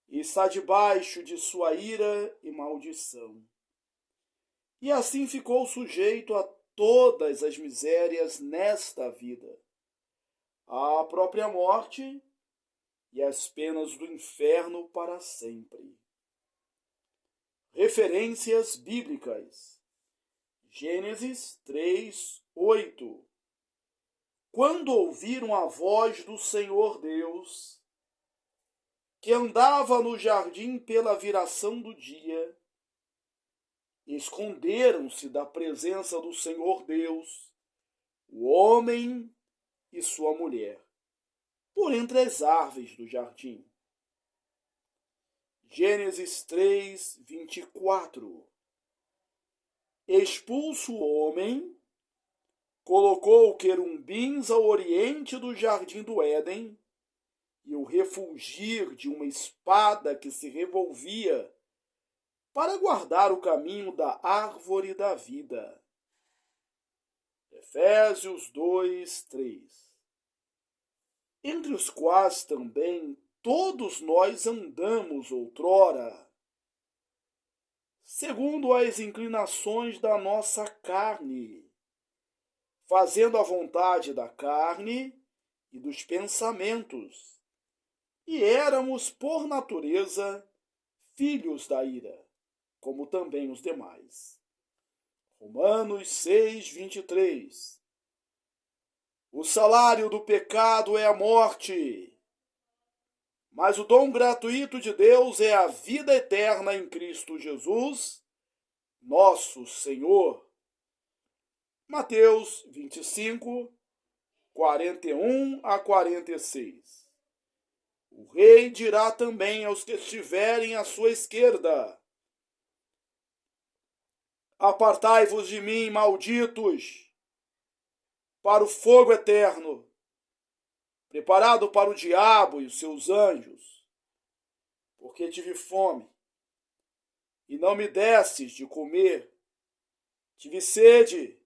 e está debaixo de sua ira e maldição. E assim ficou sujeito a todas as misérias nesta vida, à própria morte e às penas do inferno para sempre. Referências bíblicas. Gênesis 3, 8. Quando ouviram a voz do Senhor Deus, que andava no jardim pela viração do dia, esconderam-se da presença do Senhor Deus, o homem e sua mulher, por entre as árvores do jardim. Gênesis 3, 24. Expulso o homem, colocou querumbins ao oriente do jardim do Éden e o refulgir de uma espada que se revolvia para guardar o caminho da árvore da vida. Efésios 2, 3. Entre os quais também todos nós andamos outrora, segundo as inclinações da nossa carne, fazendo a vontade da carne e dos pensamentos, e éramos, por natureza, filhos da ira, como também os demais. Romanos 6, 23. O salário do pecado é a morte, mas o dom gratuito de Deus é a vida eterna em Cristo Jesus, nosso Senhor. Mateus 25, 41-46. O rei dirá também aos que estiverem à sua esquerda: apartai-vos de mim, malditos, para o fogo eterno, preparado para o diabo e os seus anjos, porque tive fome, e não me destes de comer, tive sede,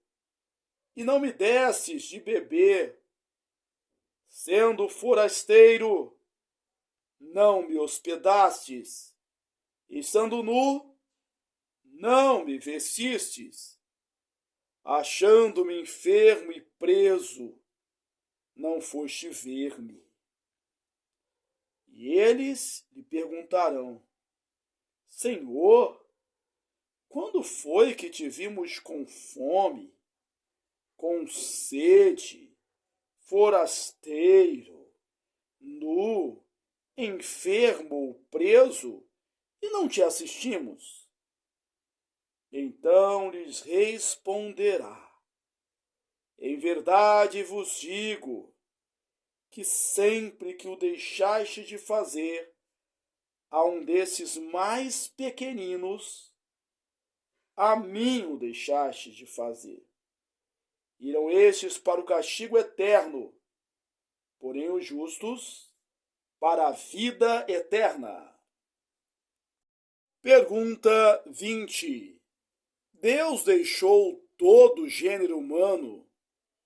e não me destes de beber, sendo forasteiro, não me hospedastes, Estando nu, não me vestistes. Achando-me enfermo e preso, não foste ver-me. E eles lhe perguntarão: Senhor, quando foi que te vimos com fome, com sede, forasteiro, nu, enfermo ou preso, e não te assistimos? Então lhes responderá: Em verdade vos digo que sempre que o deixaste de fazer a um desses mais pequeninos, a mim o deixaste de fazer. Irão estes para o castigo eterno, porém os justos para a vida eterna. Pergunta 20. Deus deixou todo o gênero humano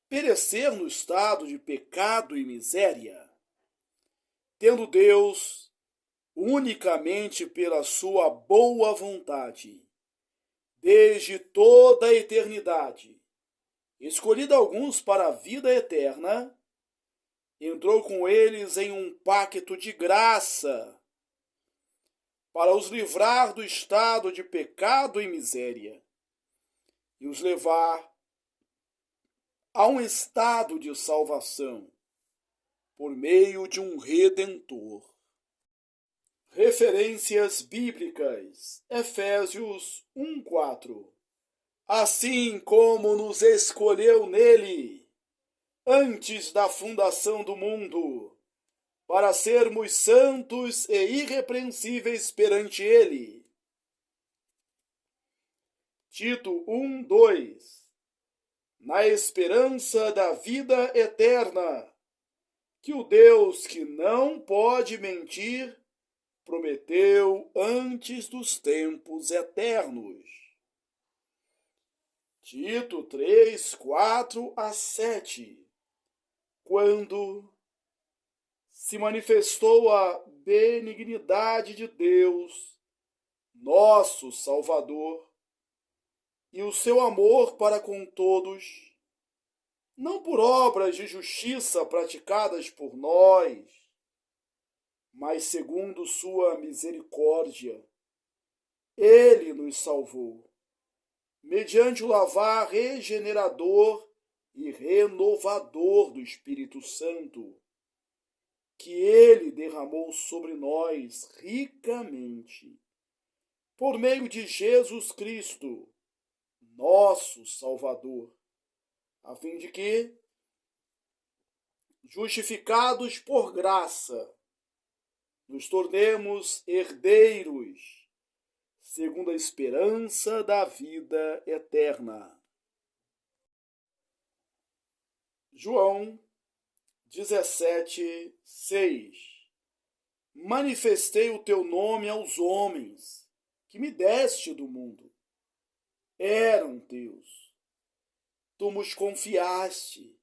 perecer no estado de pecado e miséria, tendo Deus, unicamente pela sua boa vontade, desde toda a eternidade, escolhido alguns para a vida eterna, entrou com eles em um pacto de graça para os livrar do estado de pecado e miséria e os levar a um estado de salvação por meio de um Redentor. Referências bíblicas: Efésios 1:4. Assim como nos escolheu nele, antes da fundação do mundo, para sermos santos e irrepreensíveis perante ele. Tito 1:2. Na esperança da vida eterna, que o Deus que não pode mentir prometeu antes dos tempos eternos. Tito 3:4-7. Quando se manifestou a benignidade de Deus, nosso Salvador, e o seu amor para com todos, não por obras de justiça praticadas por nós, mas segundo sua misericórdia, ele nos salvou, mediante o lavar regenerador e renovador do Espírito Santo, que ele derramou sobre nós ricamente, por meio de Jesus Cristo, nosso Salvador, a fim de que, justificados por graça, nos tornemos herdeiros, segundo a esperança da vida eterna. João 17:6. Manifestei o teu nome aos homens, que me deste do mundo. Eram teus. Tu nos confiaste,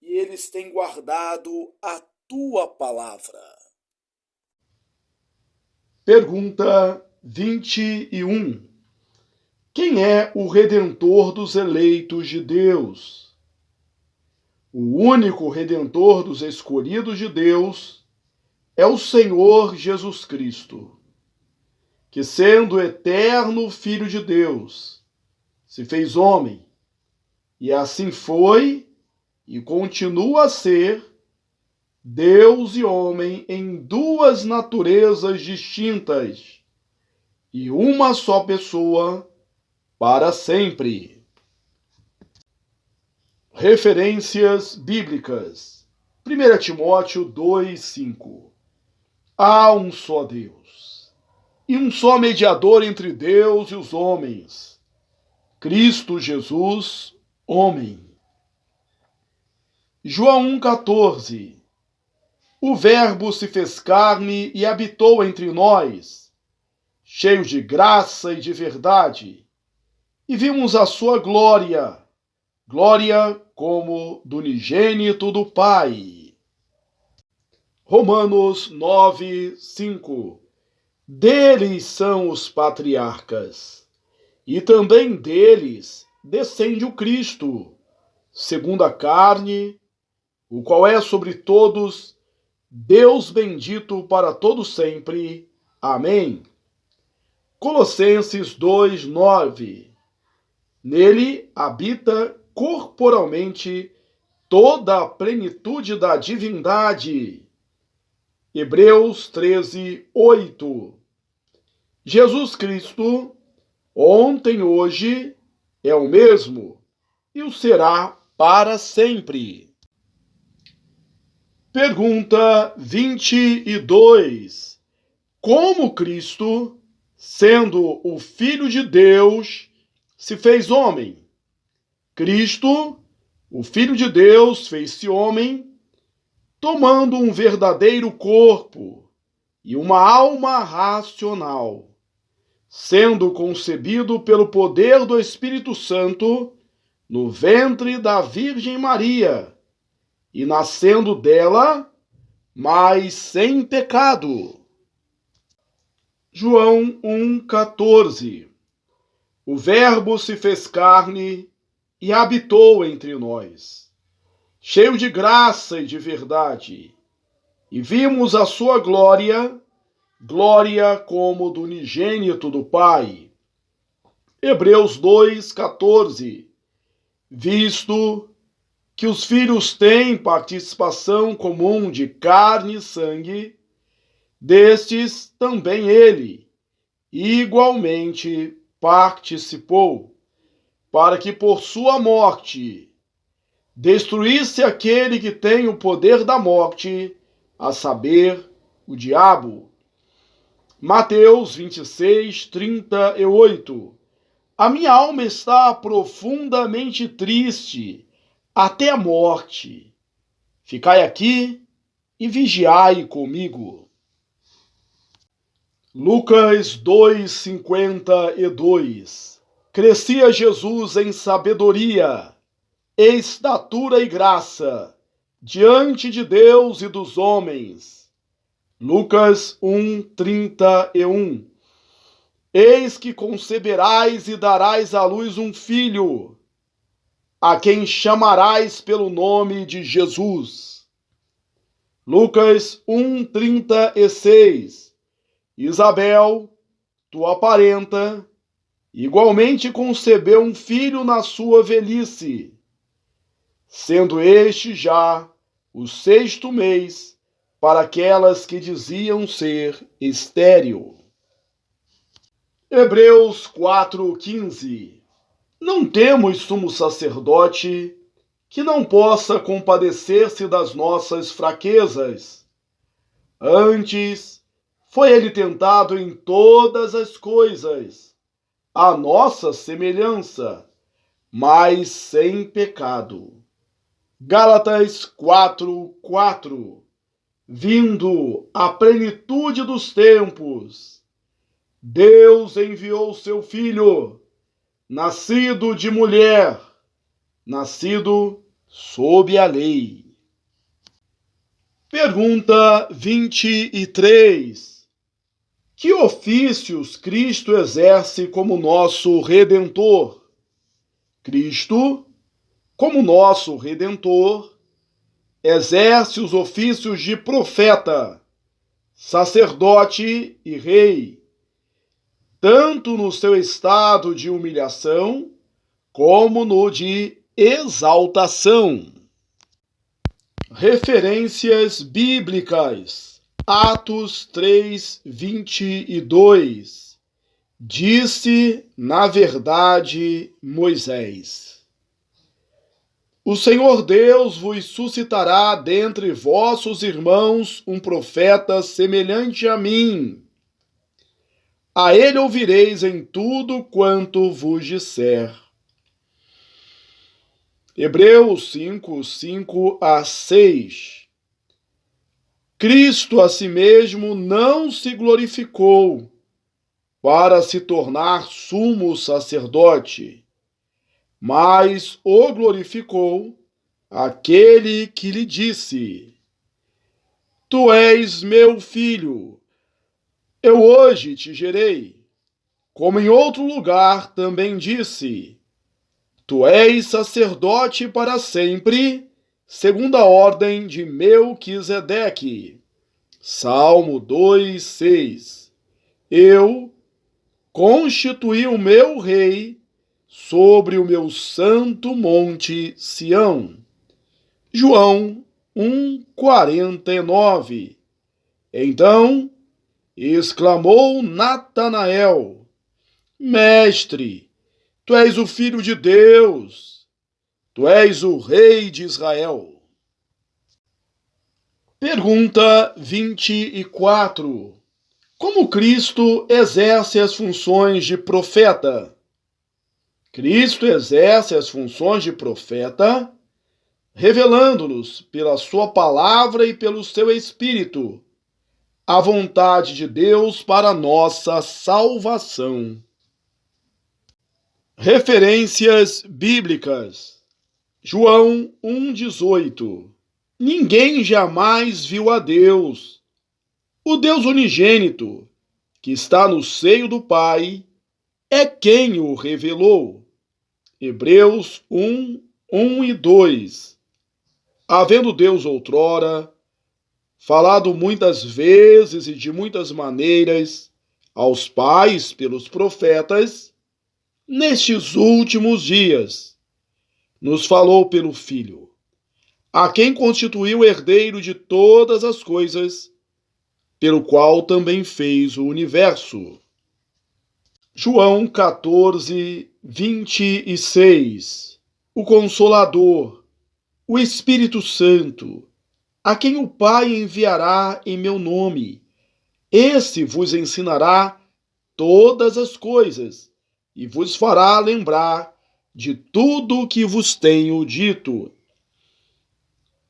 e eles têm guardado a tua palavra. Pergunta 21. Quem é o Redentor dos eleitos de Deus? O único Redentor dos escolhidos de Deus é o Senhor Jesus Cristo, que, sendo eterno Filho de Deus, se fez homem, e assim foi e continua a ser Deus e homem em duas naturezas distintas e uma só pessoa para sempre. Referências bíblicas: 1 Timóteo 2:5. Há um só Deus e um só mediador entre Deus e os homens, Cristo Jesus, homem. João 1,14. O Verbo se fez carne e habitou entre nós, cheio de graça e de verdade, e vimos a sua glória, glória como do unigênito do Pai. Romanos 9:5. Deles são os patriarcas, e também deles descende o Cristo, segundo a carne, o qual é sobre todos, Deus bendito para todo sempre. Amém. Colossenses 2:9. Nele habita corporalmente toda a plenitude da divindade. Hebreus 13:8. Jesus Cristo, ontem, hoje, é o mesmo e o será para sempre. Pergunta 22. Como Cristo, sendo o Filho de Deus, se fez homem? Cristo, o Filho de Deus, fez-se homem, tomando um verdadeiro corpo e uma alma racional, sendo concebido pelo poder do Espírito Santo no ventre da Virgem Maria, e nascendo dela, mas sem pecado. João 1,14. O Verbo se fez carne e habitou entre nós, cheio de graça e de verdade, e vimos a sua glória, glória como do unigênito do Pai. Hebreus 2,14. Visto que os filhos têm participação comum de carne e sangue, destes também ele igualmente participou, para que por sua morte destruísse aquele que tem o poder da morte, a saber, o diabo. Mateus 26:38. A minha alma está profundamente triste, até a morte. Ficai aqui e vigiai comigo. Lucas 2:52. Crescia Jesus em sabedoria, estatura e graça, diante de Deus e dos homens. Lucas 1:31. Eis que conceberás e darás à luz um filho, a quem chamarás pelo nome de Jesus. Lucas 1:36. Isabel, tua parenta, igualmente concebeu um filho na sua velhice, sendo este já o 6º mês para aquelas que diziam ser estéril. Hebreus 4:15. Não temos sumo sacerdote que não possa compadecer-se das nossas fraquezas. Antes, foi ele tentado em todas as coisas, à nossa semelhança, mas sem pecado. Gálatas 4:4. Vindo a plenitude dos tempos, Deus enviou seu Filho, nascido de mulher, nascido sob a lei. Pergunta 23. Que ofícios Cristo exerce como nosso Redentor? Cristo, como nosso Redentor, exerce os ofícios de profeta, sacerdote e rei, tanto no seu estado de humilhação, como no de exaltação. Referências bíblicas. Atos 3:22. Disse, na verdade, Moisés: O Senhor Deus vos suscitará dentre vossos irmãos um profeta semelhante a mim. A ele ouvireis em tudo quanto vos disser. Hebreus 5:5-6. Cristo a si mesmo não se glorificou para se tornar sumo sacerdote, mas o glorificou aquele que lhe disse: Tu és meu filho, Eu hoje te gerei, como em outro lugar também disse, tu és sacerdote para sempre, segundo a ordem de Melquisedeque. Salmo 2:6. Eu constituí o meu rei sobre o meu santo monte Sião. João 1:49. Então exclamou Natanael: Mestre, tu és o Filho de Deus, tu és o Rei de Israel. Pergunta 24. Como Cristo exerce as funções de profeta? Cristo exerce as funções de profeta, revelando-nos pela sua palavra e pelo seu Espírito a vontade de Deus para nossa salvação. Referências bíblicas. João 1:18. Ninguém jamais viu a Deus. O Deus unigênito, que está no seio do Pai, é quem o revelou. Hebreus 1:1 e 2. Havendo Deus outrora falado muitas vezes e de muitas maneiras aos pais pelos profetas, nestes últimos dias nos falou pelo Filho, a quem constituiu herdeiro de todas as coisas, pelo qual também fez o universo. João 14:26. O Consolador, o Espírito Santo, a quem o Pai enviará em meu nome, esse vos ensinará todas as coisas e vos fará lembrar de tudo o que vos tenho dito.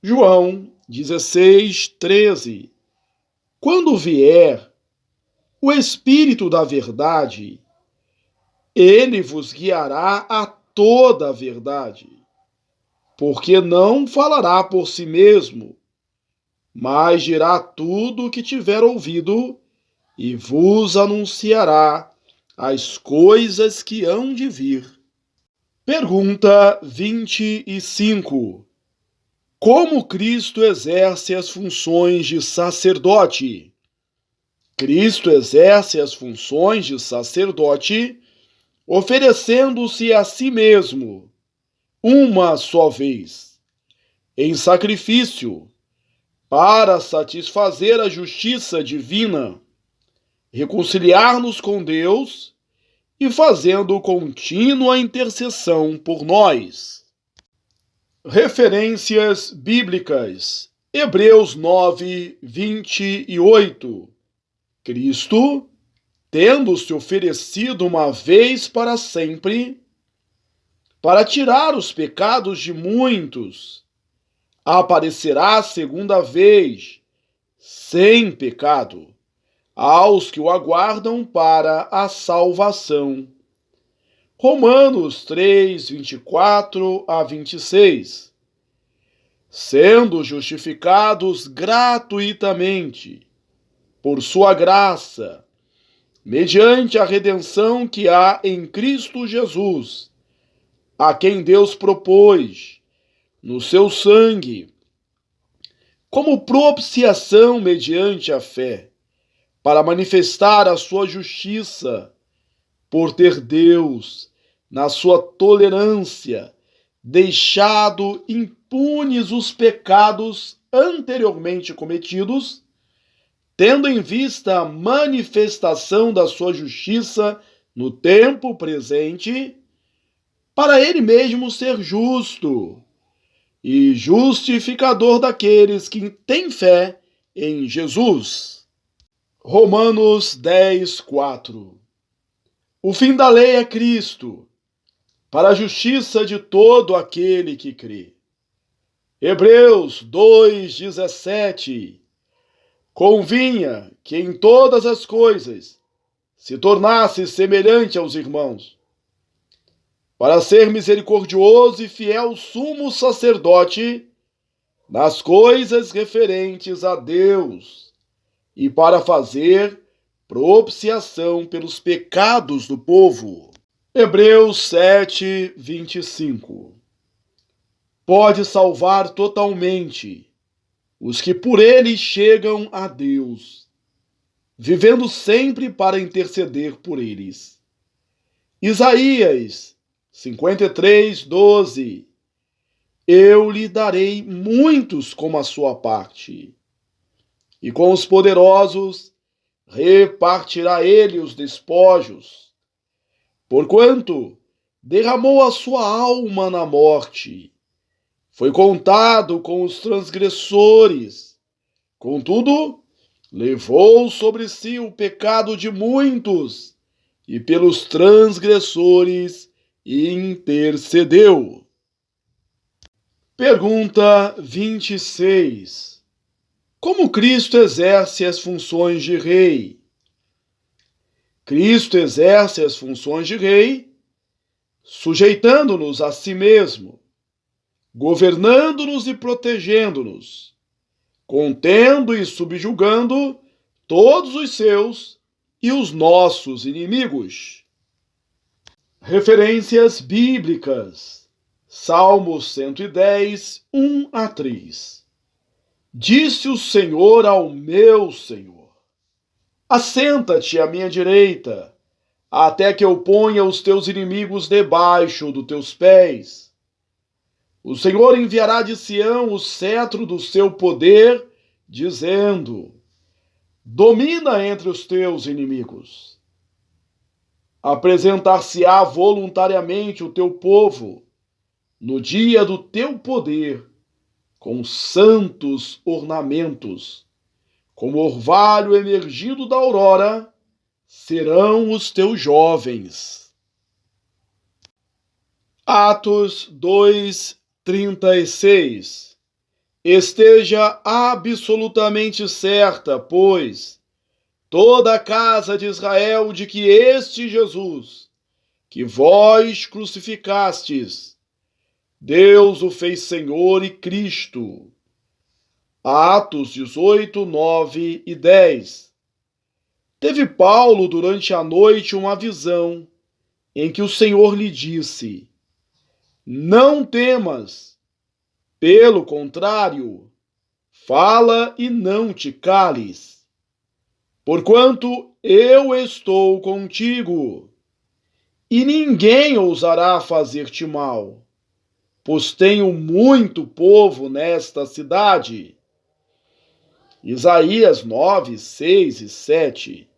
João 16:13. Quando vier o Espírito da verdade, ele vos guiará a toda a verdade, porque não falará por si mesmo, mas dirá tudo o que tiver ouvido e vos anunciará as coisas que hão de vir. Pergunta 25. Como Cristo exerce as funções de sacerdote? Cristo exerce as funções de sacerdote oferecendo-se a si mesmo, uma só vez, em sacrifício, para satisfazer a justiça divina, reconciliar-nos com Deus e fazendo contínua intercessão por nós. Referências bíblicas. Hebreus 9:28. Cristo, tendo-se oferecido uma vez para sempre, para tirar os pecados de muitos, aparecerá a segunda vez, sem pecado, aos que o aguardam para a salvação. Romanos 3:24-26. Sendo justificados gratuitamente, por sua graça, mediante a redenção que há em Cristo Jesus, a quem Deus propôs, no seu sangue, como propiciação mediante a fé, para manifestar a sua justiça, por ter Deus, na sua tolerância, deixado impunes os pecados anteriormente cometidos, tendo em vista a manifestação da sua justiça no tempo presente, para ele mesmo ser justo e justificador daqueles que têm fé em Jesus. Romanos 10:4. O fim da lei é Cristo, para a justiça de todo aquele que crê. Hebreus 2:17. Convinha que em todas as coisas se tornasse semelhante aos irmãos, para ser misericordioso e fiel sumo sacerdote nas coisas referentes a Deus, e para fazer propiciação pelos pecados do povo. Hebreus 7, 25. Pode salvar totalmente os que por ele chegam a Deus, vivendo sempre para interceder por eles. Isaías 53, 12. Eu lhe darei muitos como a sua parte, e com os poderosos repartirá ele os despojos, porquanto derramou a sua alma na morte, foi contado com os transgressores, contudo, levou sobre si o pecado de muitos, e pelos transgressores intercedeu. Pergunta 26. Como Cristo exerce as funções de rei? Cristo exerce as funções de rei sujeitando-nos a si mesmo, governando-nos e protegendo-nos, contendo e subjugando todos os seus e os nossos inimigos. Referências bíblicas. Salmos 110, 1 a 3. Disse o Senhor ao meu Senhor: assenta-te à minha direita, até que eu ponha os teus inimigos debaixo dos teus pés. O Senhor enviará de Sião o cetro do seu poder, dizendo: domina entre os teus inimigos. Apresentar-se-á voluntariamente o teu povo, no dia do teu poder, com santos ornamentos, como orvalho emergido da aurora, serão os teus jovens. Atos 2, 36. Esteja absolutamente certa, pois, toda a casa de Israel, de que este Jesus, que vós crucificastes, Deus o fez Senhor e Cristo. Atos 18, 9 e 10. Teve Paulo durante a noite uma visão em que o Senhor lhe disse: não temas, pelo contrário, fala e não te cales, porquanto eu estou contigo, e ninguém ousará fazer-te mal, pois tenho muito povo nesta cidade. Isaías 9, 6 e 7.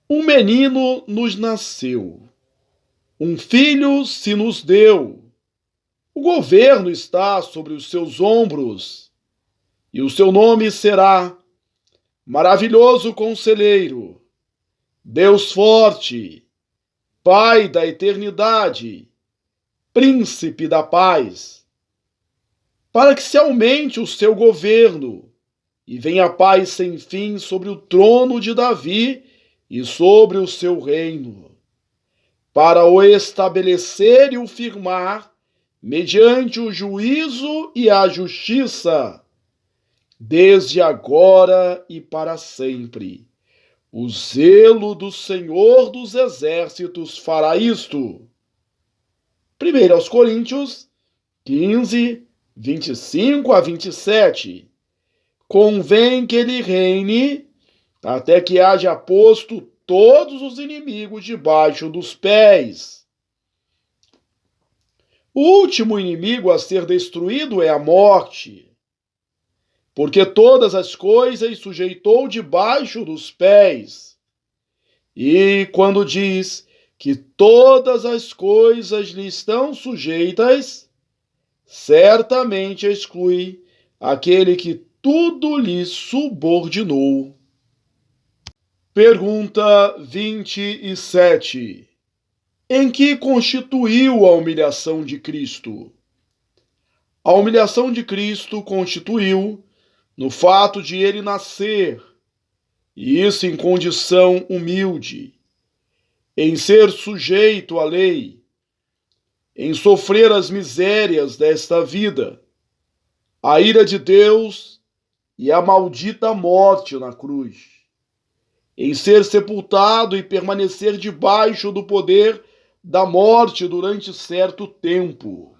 Um menino nos nasceu, um filho se nos deu. O governo está sobre os seus ombros, e o seu nome será Maravilhoso Conselheiro, Deus Forte, Pai da Eternidade, Príncipe da Paz, para que se aumente o seu governo e venha a paz sem fim sobre o trono de Davi e sobre o seu reino, para o estabelecer e o firmar mediante o juízo e a justiça, desde agora e para sempre. O zelo do Senhor dos Exércitos fará isto. 1 Coríntios 15, 25 a 27. Convém que ele reine até que haja posto todos os inimigos debaixo dos pés. O último inimigo a ser destruído é a morte, porque todas as coisas sujeitou debaixo dos pés. E quando diz que todas as coisas lhe estão sujeitas, certamente exclui aquele que tudo lhe subordinou. Pergunta 27. Em que constituiu a humilhação de Cristo? A humilhação de Cristo constituiu no fato de ele nascer, e isso em condição humilde, em ser sujeito à lei, em sofrer as misérias desta vida, a ira de Deus e a maldita morte na cruz. em ser sepultado e permanecer debaixo do poder da morte durante certo tempo.